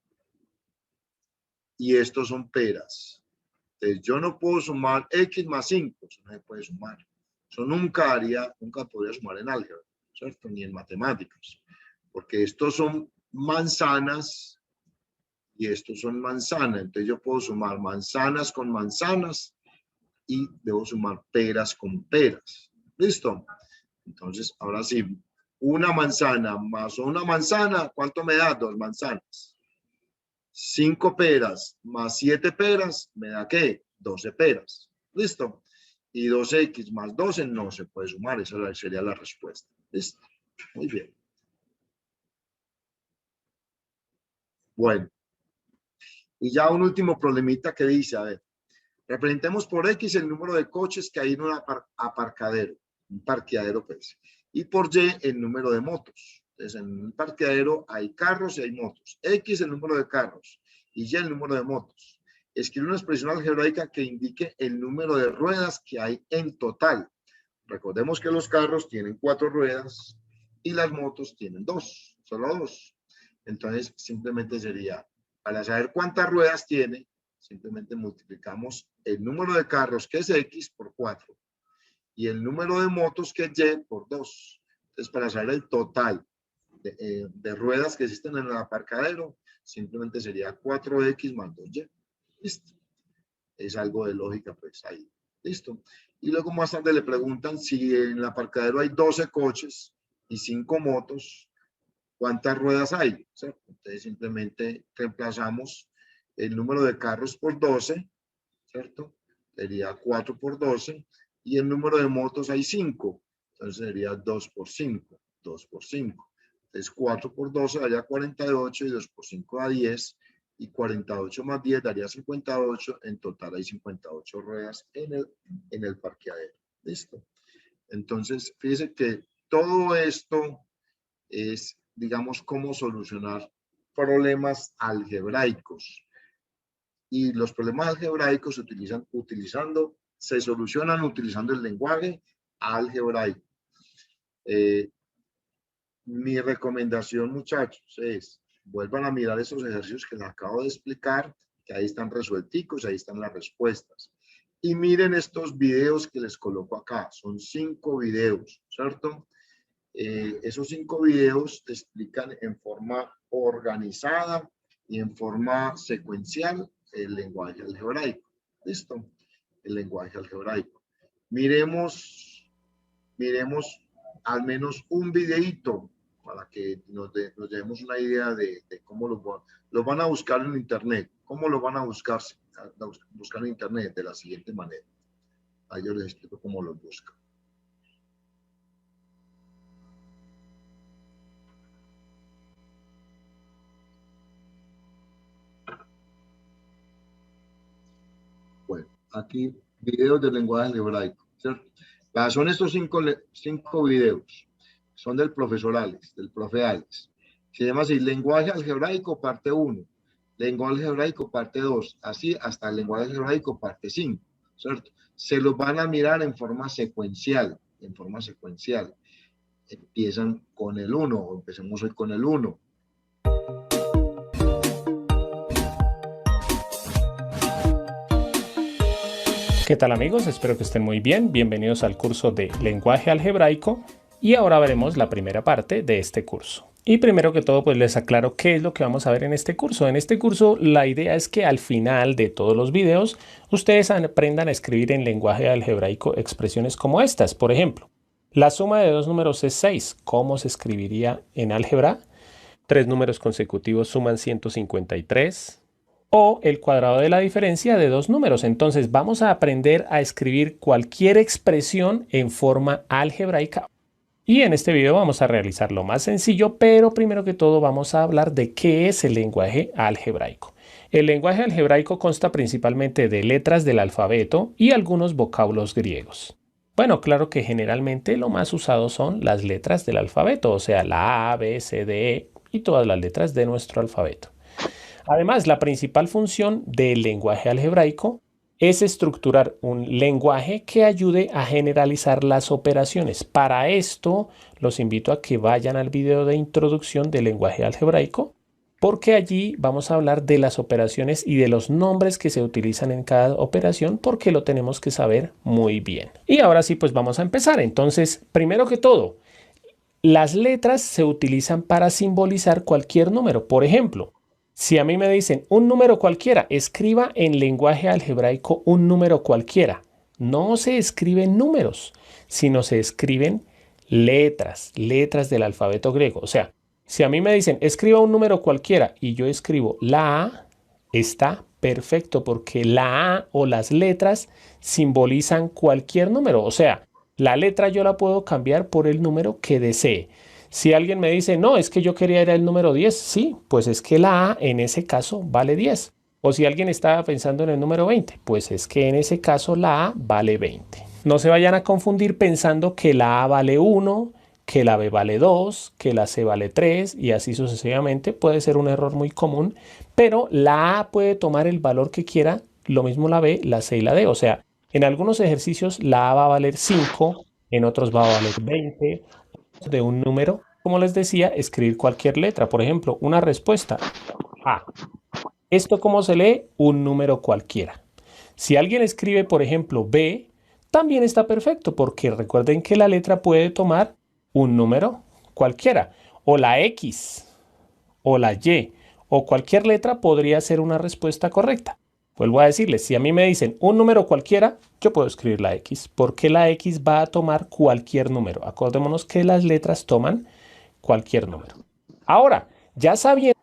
y estos son peras. Entonces, yo no puedo sumar X más 5, eso no se puede sumar. Eso nunca podría sumar en álgebra, ¿cierto? Ni en matemáticas, porque estos son manzanas y estos son manzanas. Entonces yo puedo sumar manzanas con manzanas y debo sumar peras con peras. ¿Listo? Entonces, ahora sí, una manzana más una manzana, ¿cuánto me da? 2 manzanas. 5 peras más 7 peras, ¿me da qué? 12 peras. ¿Listo? Y 2x más 12 no se puede sumar, esa sería la respuesta. ¿Listo? Muy bien. Bueno. Y ya un último problemita que dice, a ver, representemos por X el número de coches que hay en un aparcadero, un parqueadero pues, y por Y el número de motos. Entonces en un parqueadero hay carros y hay motos. X el número de carros y Y el número de motos. Escribe una expresión algebraica que indique el número de ruedas que hay en total. Recordemos que los carros tienen 4 ruedas y las motos tienen 2, solo 2. Entonces simplemente sería, para saber cuántas ruedas tiene, simplemente multiplicamos el número de carros, que es X, por 4. Y el número de motos, que es Y, por 2. Entonces, para saber el total de ruedas que existen en el aparcadero, simplemente sería 4X más 2Y. Listo. Es algo de lógica, pues, ahí. Listo. Y luego más tarde le preguntan si en el aparcadero hay 12 coches y 5 motos, ¿cuántas ruedas hay? ¿Cierto? Entonces, simplemente reemplazamos el número de carros por 12, ¿cierto? Sería 4 por 12. Y el número de motos hay 5. Entonces sería 2 por 5. 2 por 5. Entonces 4 por 12 daría 48 y 2 por 5 da 10. Y 48 más 10 daría 58. En total hay 58 ruedas en el parqueadero. ¿Listo? Entonces, fíjense que todo esto es, digamos, cómo solucionar problemas algebraicos. Y los problemas algebraicos se solucionan utilizando el lenguaje algebraico. Mi recomendación, muchachos, es vuelvan a mirar esos ejercicios que les acabo de explicar, que ahí están resuelticos, ahí están las respuestas. Y miren estos videos que les coloco acá. Son 5 videos, ¿cierto? Esos 5 videos te explican en forma organizada y en forma secuencial el lenguaje algebraico. ¿Listo? El lenguaje algebraico. Miremos al menos un videíto para que nos demos una idea de cómo lo van a buscar en internet. ¿Cómo lo van a buscar en internet? De la siguiente manera. Ahí yo les explico cómo lo buscan. Bueno, aquí videos del lenguaje algebraico, ¿cierto? Son estos 5 videos. Son del profesor Alex, del profe Alex. Se llama así, lenguaje algebraico parte 1, lenguaje algebraico parte 2, así hasta el lenguaje algebraico parte 5, ¿cierto? Se los van a mirar en forma secuencial, Empiezan con el 1, o empecemos hoy con el 1. ¿Qué tal amigos? Espero que estén muy bien. Bienvenidos al curso de lenguaje algebraico y ahora veremos la primera parte de este curso. Y primero que todo pues les aclaro qué es lo que vamos a ver en este curso. En este curso la idea es que al final de todos los videos ustedes aprendan a escribir en lenguaje algebraico expresiones como estas. Por ejemplo, la suma de 2 números es 6. ¿Cómo se escribiría en álgebra? 3 números consecutivos suman 153. O el cuadrado de la diferencia de 2 números. Entonces vamos a aprender a escribir cualquier expresión en forma algebraica. Y en este video vamos a realizar lo más sencillo, pero primero que todo vamos a hablar de qué es el lenguaje algebraico. El lenguaje algebraico consta principalmente de letras del alfabeto y algunos vocablos griegos. Bueno, claro que generalmente lo más usado son las letras del alfabeto, o sea, la A, B, C, D, E y todas las letras de nuestro alfabeto. Además, la principal función del lenguaje algebraico es estructurar un lenguaje que ayude a generalizar las operaciones. Para esto, los invito a que vayan al video de introducción del lenguaje algebraico, porque allí vamos a hablar de las operaciones y de los nombres que se utilizan en cada operación, porque lo tenemos que saber muy bien. Y ahora sí, pues vamos a empezar. Entonces, primero que todo, las letras se utilizan para simbolizar cualquier número. Por ejemplo, Si a mí me dicen un número cualquiera, escriba en lenguaje algebraico un número cualquiera. No se escriben números, sino se escriben letras, letras del alfabeto griego. O sea, si a mí me dicen escriba un número cualquiera y yo escribo la A, está perfecto porque la A o las letras simbolizan cualquier número. O sea, la letra yo la puedo cambiar por el número que desee. Si alguien me dice, no, es que yo quería ir al número 10, sí, pues es que la A en ese caso vale 10. O si alguien estaba pensando en el número 20, pues es que en ese caso la A vale 20. No se vayan a confundir pensando que la A vale 1, que la B vale 2, que la C vale 3 y así sucesivamente. Puede ser un error muy común, pero la A puede tomar el valor que quiera, lo mismo la B, la C y la D. O sea, en algunos ejercicios la A va a valer 5, en otros va a valer 20 de un número. Como les decía, escribir cualquier letra. Por ejemplo, una respuesta A. ¿Esto cómo se lee? Un número cualquiera. Si alguien escribe, por ejemplo, B, también está perfecto porque recuerden que la letra puede tomar un número cualquiera. O la X, o la Y, o cualquier letra podría ser una respuesta correcta. Vuelvo a decirles, si a mí me dicen un número cualquiera, yo puedo escribir la X, porque la X va a tomar cualquier número. Acordémonos que las letras toman cualquier número. Ahora, ya sabiendo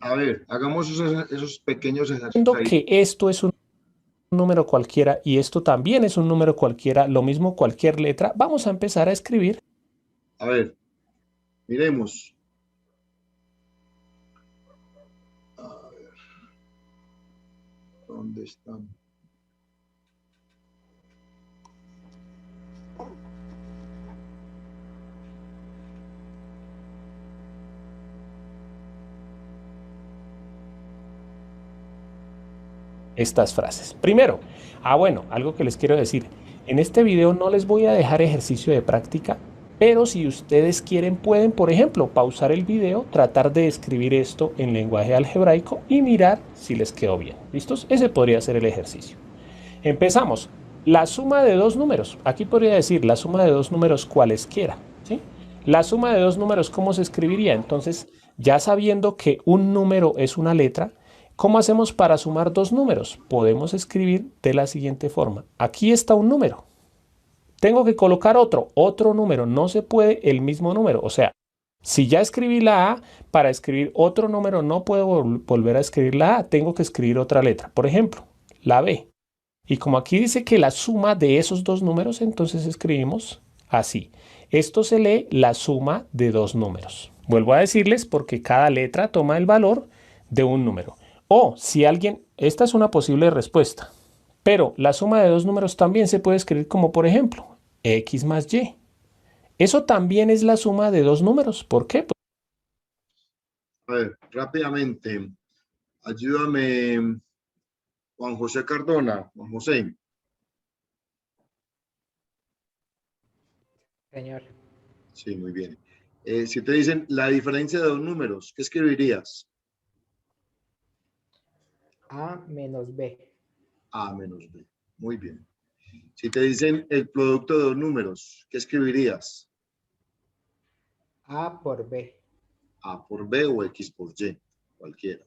A ver, hagamos esos pequeños ejercicios ahí. que esto es un número cualquiera y esto también es un número cualquiera, lo mismo cualquier letra, vamos a empezar a escribir. A ver, miremos. A ver, ¿dónde están? Estas frases. Primero, bueno, algo que les quiero decir. En este video no les voy a dejar ejercicio de práctica, pero si ustedes quieren pueden, por ejemplo, pausar el video, tratar de escribir esto en lenguaje algebraico y mirar si les quedó bien. ¿Listos? Ese podría ser el ejercicio. Empezamos. La suma de dos números. Aquí podría decir la suma de dos números cualesquiera, ¿sí? La suma de dos números, ¿cómo se escribiría? Entonces, ya sabiendo que un número es una letra, ¿cómo hacemos para sumar dos números? Podemos escribir de la siguiente forma. Aquí está un número. Tengo que colocar otro número. No se puede el mismo número. O sea, si ya escribí la A, para escribir otro número no puedo volver a escribir la A. Tengo que escribir otra letra. Por ejemplo, la B. Y como aquí dice que la suma de esos dos números, entonces escribimos así. Esto se lee la suma de dos números. Vuelvo a decirles porque cada letra toma el valor de un número. O si alguien, esta es una posible respuesta, pero la suma de dos números también se puede escribir como por ejemplo, X más Y. Eso también es la suma de dos números. ¿Por qué? A ver, rápidamente, ayúdame, Juan José Cardona. Juan José. Señor. Sí, muy bien. Si te dicen la diferencia de dos números, ¿qué escribirías? A menos B. A menos B. Muy bien. Si te dicen el producto de dos números, ¿qué escribirías? A por B. A por B o X por Y, cualquiera.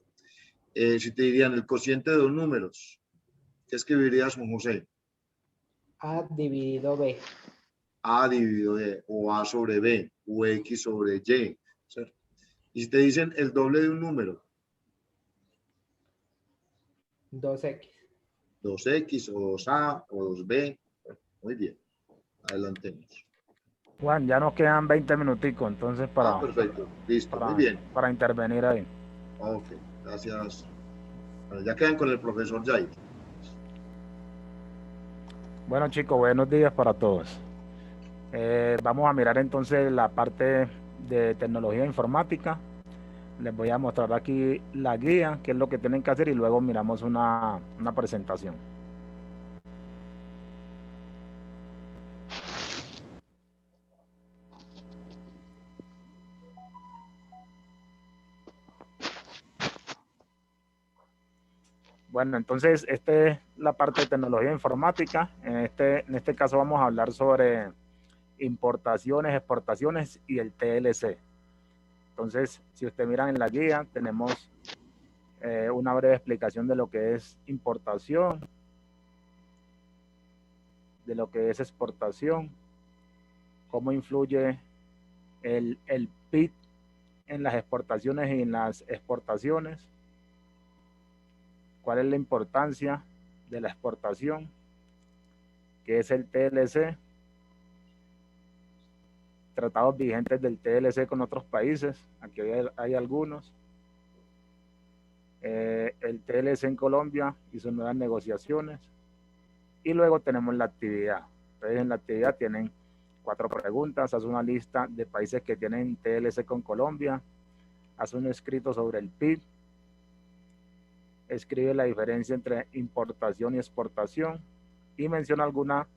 Si te dirían el cociente de dos números, ¿qué escribirías, Juan José? A dividido B. A dividido B, o A sobre B, o X sobre Y. ¿Cierto? Y si te dicen el doble de un número, 2X. 2X o 2A o 2B. Muy bien. Adelantemos. Juan, ya nos quedan 20 minuticos, entonces Perfecto. Listo. Muy bien. Para intervenir ahí. Ok. Gracias. Bueno, ya quedan con el profesor Jair. Bueno, chicos, buenos días para todos. Vamos a mirar entonces la parte de tecnología informática. Les voy a mostrar aquí la guía, qué es lo que tienen que hacer y luego miramos una presentación. Bueno, entonces esta es la parte de tecnología informática. En este caso vamos a hablar sobre importaciones, exportaciones y el TLC. Entonces, si ustedes miran en la guía, tenemos una breve explicación de lo que es importación, de lo que es exportación, cómo influye el PIB en las exportaciones y en las exportaciones, cuál es la importancia de la exportación, qué es el TLC, tratados vigentes del TLC con otros países, aquí hay algunos, el TLC en Colombia y sus nuevas negociaciones, y luego tenemos la actividad. Entonces en la actividad tienen 4 preguntas, haz una lista de países que tienen TLC con Colombia, haz un escrito sobre el PIB, escribe la diferencia entre importación y exportación y menciona algunas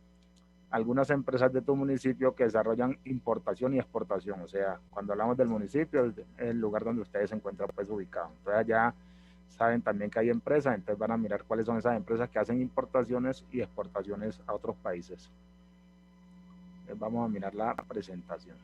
empresas de tu municipio que desarrollan importación y exportación. O sea, cuando hablamos del municipio, es el lugar donde ustedes se encuentran pues ubicados. Entonces ya saben también que hay empresas, entonces van a mirar cuáles son esas empresas que hacen importaciones y exportaciones a otros países. Entonces vamos a mirar la presentación.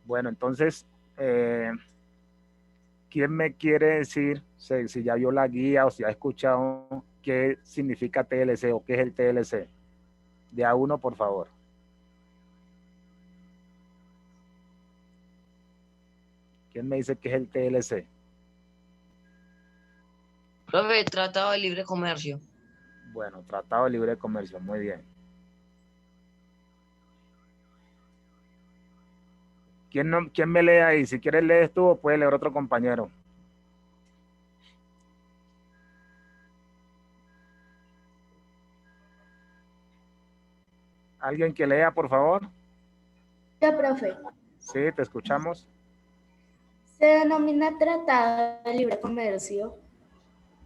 Bueno, entonces, ¿quién me quiere decir si ya vio la guía o si ha escuchado qué significa TLC o qué es el TLC? De a uno, por favor. ¿Quién me dice qué es el TLC? Profe, Tratado de Libre Comercio. Bueno, Tratado de Libre Comercio, muy bien. ¿Quién me lee ahí? Si quieres leer tú o puede leer otro compañero. ¿Alguien que lea, por favor? Ya, profe. Sí, te escuchamos. Se denomina Tratado de Libre Comercio,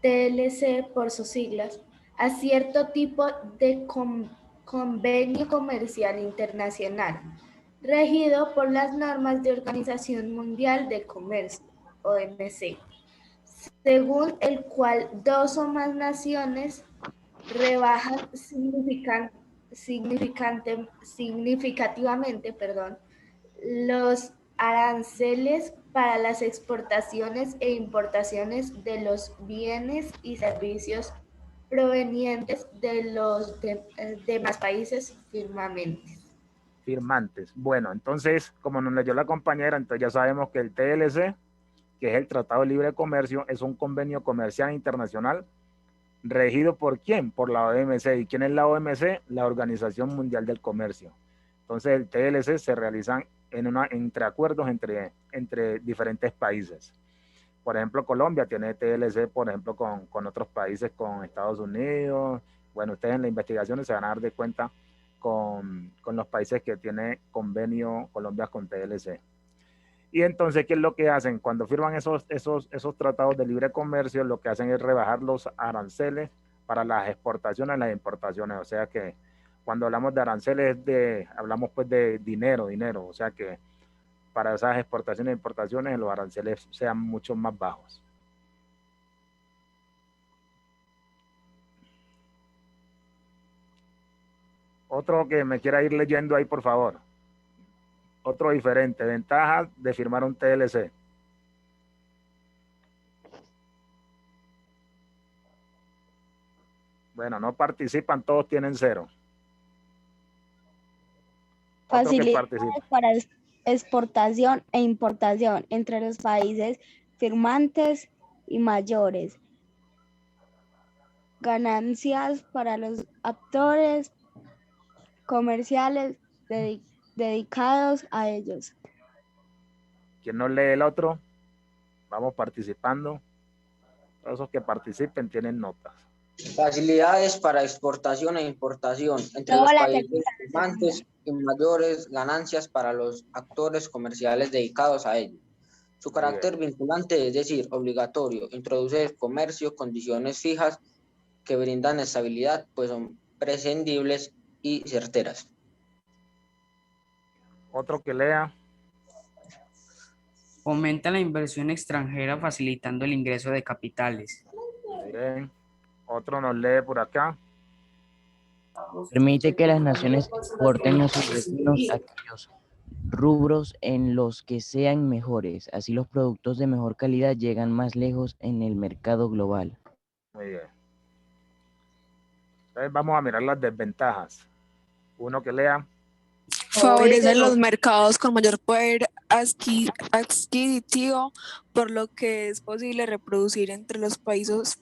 TLC por sus siglas, a cierto tipo de convenio comercial internacional, regido por las normas de Organización Mundial de Comercio, OMC, según el cual 2 o más naciones rebajan significativamente, los aranceles para las exportaciones e importaciones de los bienes y servicios provenientes de los demás países Firmantes. Bueno, entonces, como nos leyó la compañera, entonces ya sabemos que el TLC, que es el Tratado de Libre Comercio, es un convenio comercial internacional regido ¿por quién? Por la OMC. ¿Y quién es la OMC? La Organización Mundial del Comercio. Entonces el TLC se realizan entre acuerdos entre diferentes países. Por ejemplo, Colombia tiene TLC, por ejemplo, con otros países, con Estados Unidos. Bueno, ustedes en las investigaciones se van a dar de cuenta con los países que tiene convenio Colombia con TLC. Y entonces, ¿qué es lo que hacen? Cuando firman esos tratados de libre comercio, lo que hacen es rebajar los aranceles para las exportaciones y las importaciones. O sea que cuando hablamos de aranceles, hablamos pues de dinero. O sea que para esas exportaciones e importaciones los aranceles sean mucho más bajos. Otro que me quiera ir leyendo ahí, por favor. Otro diferente, ventajas de firmar un TLC. Bueno, no participan, todos tienen 0. Facilidades para exportación e importación entre los países firmantes y mayores. Ganancias para los actores comerciales dedicados a ellos. ¿Quién no lee el otro? Vamos participando. Todos esos que participen tienen notas. Facilidades para exportación e importación entre los países firmantes y mayores ganancias para los actores comerciales dedicados a ellos. Su carácter vinculante, es decir, obligatorio, introduce comercio, condiciones fijas que brindan estabilidad, pues son prescindibles y certeras. Otro que lea. Fomenta la inversión extranjera facilitando el ingreso de capitales. Bien. Otro nos lee por acá. Permite que las naciones exporten a sus vecinos aquellos rubros en los que sean mejores. Así los productos de mejor calidad llegan más lejos en el mercado global. Muy bien. Entonces vamos a mirar las desventajas. Uno que lea. Favorece los mercados con mayor poder adquisitivo, por lo que es posible reproducir entre los países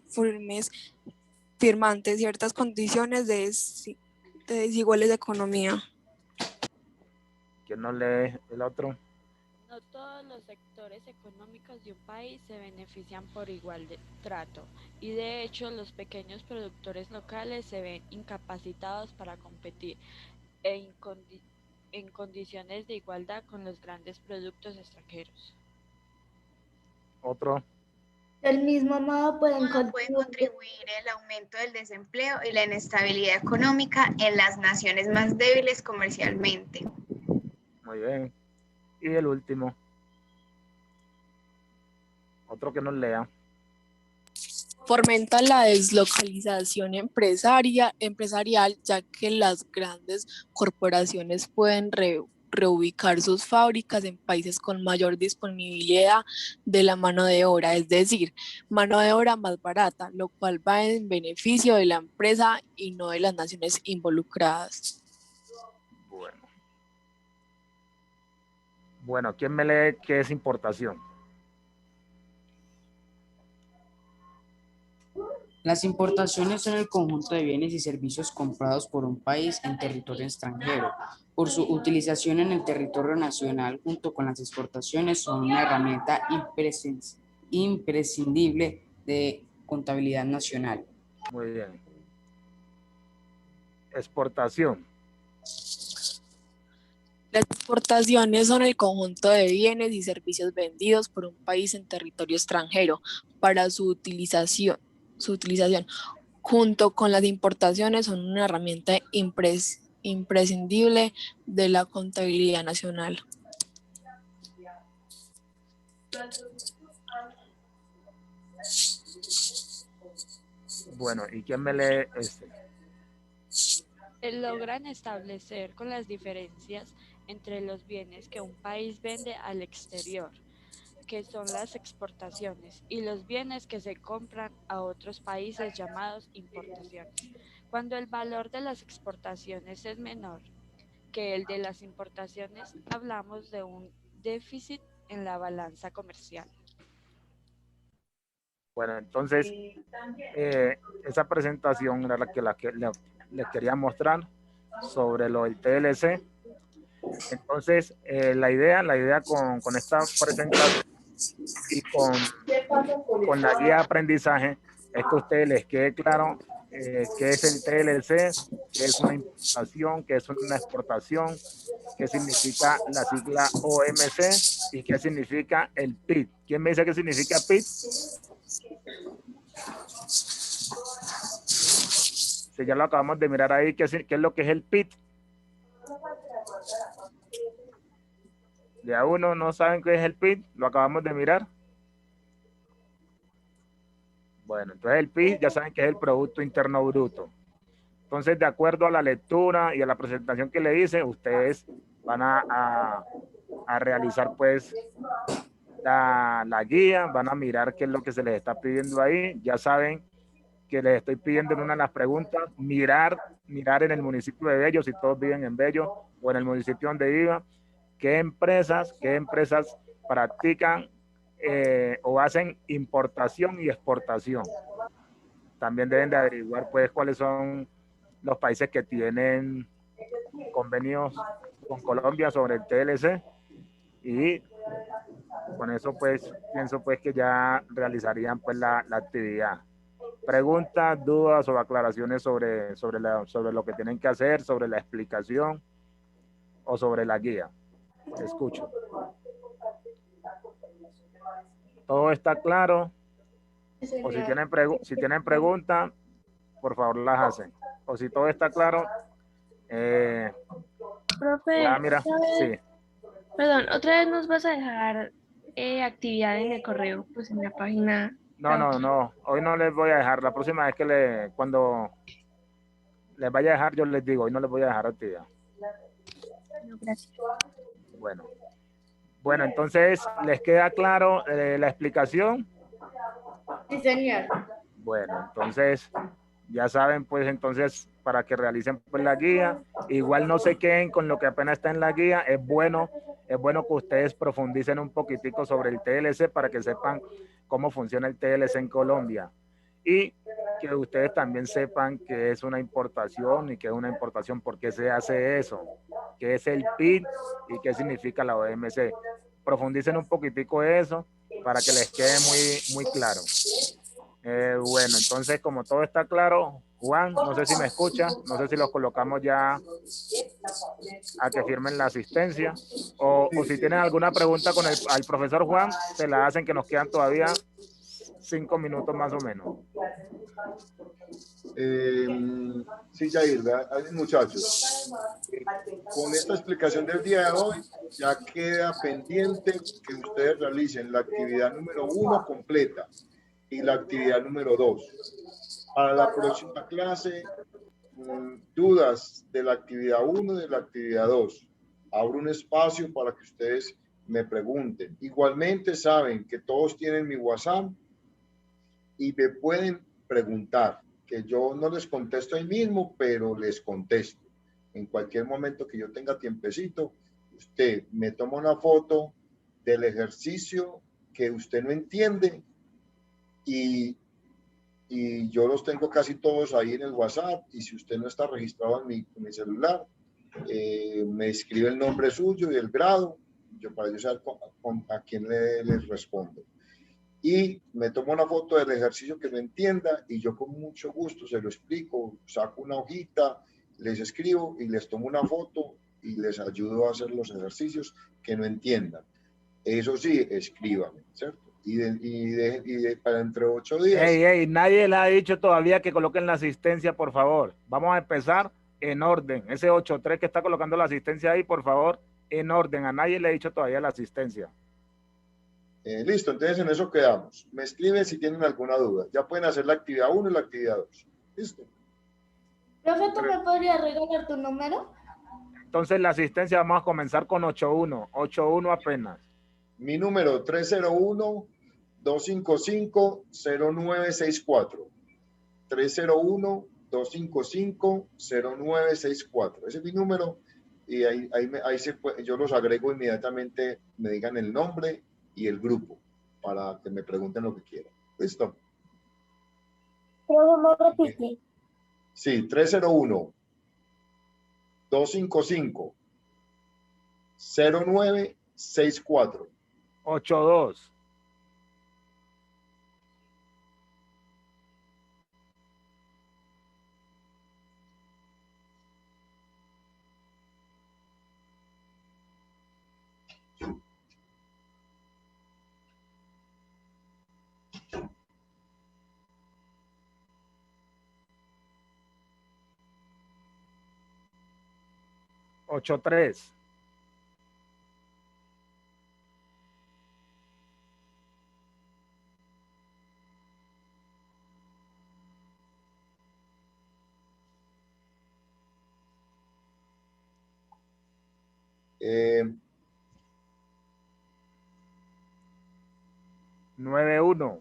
firmantes ciertas condiciones de desiguales de economía. ¿Quién nos lee el otro? No todos los sectores económicos de un país se benefician por igual trato, y de hecho los pequeños productores locales se ven incapacitados para competir en condiciones de igualdad con los grandes productos extranjeros. Otro. Del mismo modo pueden contribuir el aumento del desempleo y la inestabilidad económica en las naciones más débiles comercialmente. Muy bien. Y el último. Otro que nos lea. Fomenta la deslocalización empresarial, ya que las grandes corporaciones pueden reubicar sus fábricas en países con mayor disponibilidad de la mano de obra, es decir, mano de obra más barata, lo cual va en beneficio de la empresa y no de las naciones involucradas. Bueno, ¿quién me lee qué es importación? Las importaciones son el conjunto de bienes y servicios comprados por un país en territorio extranjero. Por su utilización en el territorio nacional, junto con las exportaciones, son una herramienta imprescindible de contabilidad nacional. Muy bien. Exportación. Las exportaciones son el conjunto de bienes y servicios vendidos por un país en territorio extranjero para su utilización, junto con las importaciones, son una herramienta imprescindible de la contabilidad nacional. Bueno, ¿y quién me lee este? Logran establecer con las diferencias entre los bienes que un país vende al exterior, que son las exportaciones, y los bienes que se compran a otros países llamados importaciones. Cuando el valor de las exportaciones es menor que el de las importaciones, hablamos de un déficit en la balanza comercial. Bueno, entonces, esa presentación era la que les quería mostrar sobre lo del TLC. Entonces, la idea con esta presentación y con la guía de aprendizaje es que a ustedes les quede claro qué es el TLC, qué es una importación, qué es una exportación, qué significa la sigla OMC y qué significa el PIT. ¿Quién me dice qué significa PIT? Si ya lo acabamos de mirar ahí, ¿qué es lo que es el PIT? ¿De a uno no saben qué es el PIT? ¿Lo acabamos de mirar? Bueno, entonces el PIB ya saben que es el Producto Interno Bruto. Entonces, de acuerdo a la lectura y a la presentación que le hice, ustedes van a realizar pues la guía, van a mirar qué es lo que se les está pidiendo ahí. Ya saben que les estoy pidiendo en una de las preguntas, mirar en el municipio de Bello, si todos viven en Bello, o en el municipio donde vivan, qué empresas practican o hacen importación y exportación. También deben de averiguar pues cuáles son los países que tienen convenios con Colombia sobre el TLC, y con eso pues pienso pues que ya realizarían pues la actividad. Preguntas, dudas o aclaraciones sobre lo que tienen que hacer, sobre la explicación o sobre la guía. Escucho. ¿Todo está claro? O si tienen preguntas, por favor las hacen. O si todo está claro, profe, mira, sí. Perdón, ¿otra vez nos vas a dejar actividad en el correo, pues en la página. No, hoy no les voy a dejar, la próxima vez que cuando les vaya a dejar, yo les digo, hoy no les voy a dejar actividad. No, gracias. Bueno, entonces, ¿les queda claro la explicación? Sí, señor. Bueno, entonces, ya saben, pues entonces, para que realicen pues la guía, igual no se queden con lo que apenas está en la guía, es bueno que ustedes profundicen un poquitico sobre el TLC para que sepan cómo funciona el TLC en Colombia y que ustedes también sepan qué es una importación y qué es una importación, por qué se hace eso, qué es el PIT y qué significa la OMC. Profundicen un poquitico eso para que les quede muy claro. Bueno, entonces como todo está claro, Juan, no sé si me escucha, no sé si los colocamos ya a que firmen la asistencia o si tienen alguna pregunta con al profesor Juan, se la hacen, que nos quedan todavía 5 minutos más o menos. Sí, Jair, muchachos, con esta explicación del día de hoy ya queda pendiente que ustedes realicen la actividad número 1 completa y la actividad número 2. Para la próxima clase, dudas de la actividad 1 y de la actividad 2. Abro un espacio para que ustedes me pregunten. Igualmente saben que todos tienen mi WhatsApp y me pueden preguntar, que yo no les contesto ahí mismo, pero les contesto. En cualquier momento que yo tenga tiempecito, usted me toma una foto del ejercicio que usted no entiende y yo los tengo casi todos ahí en el WhatsApp, y si usted no está registrado en mi celular, me escribe el nombre suyo y el grado, para yo saber a quién les respondo. Y me tomo una foto del ejercicio que no entienda y yo con mucho gusto se lo explico, saco una hojita, les escribo y les tomo una foto y les ayudo a hacer los ejercicios que no entiendan. Eso sí, escríbanme, ¿cierto? Y para entre 8 días. Nadie le ha dicho todavía que coloquen la asistencia, por favor. Vamos a empezar en orden. Ese 8-3 que está colocando la asistencia ahí, por favor, en orden. A nadie le ha dicho todavía la asistencia. Listo, entonces en eso quedamos. Me escriben si tienen alguna duda. Ya pueden hacer la actividad 1 y la actividad 2. Listo. Profe, ¿tú me podrías regalar tu número? Entonces la asistencia vamos a comenzar con 8-1. 8-1 apenas. Mi número 301-255-0964. 301-255-0964. Ese es mi número y ahí yo los agrego inmediatamente, me digan el nombre y el grupo para que me pregunten lo que quieran. ¿Listo? ¿Pero me repite? Sí, 301-255-0964. 82. Ocho, 3. Eh, 9-1.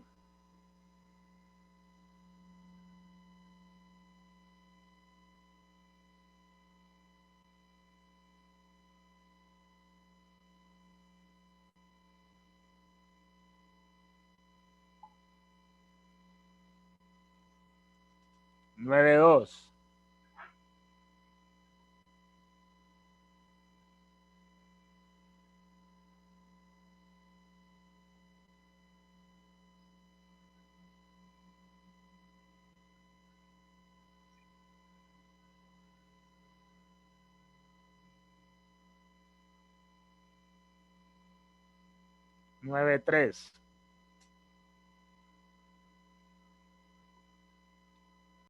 9-2. 9-3.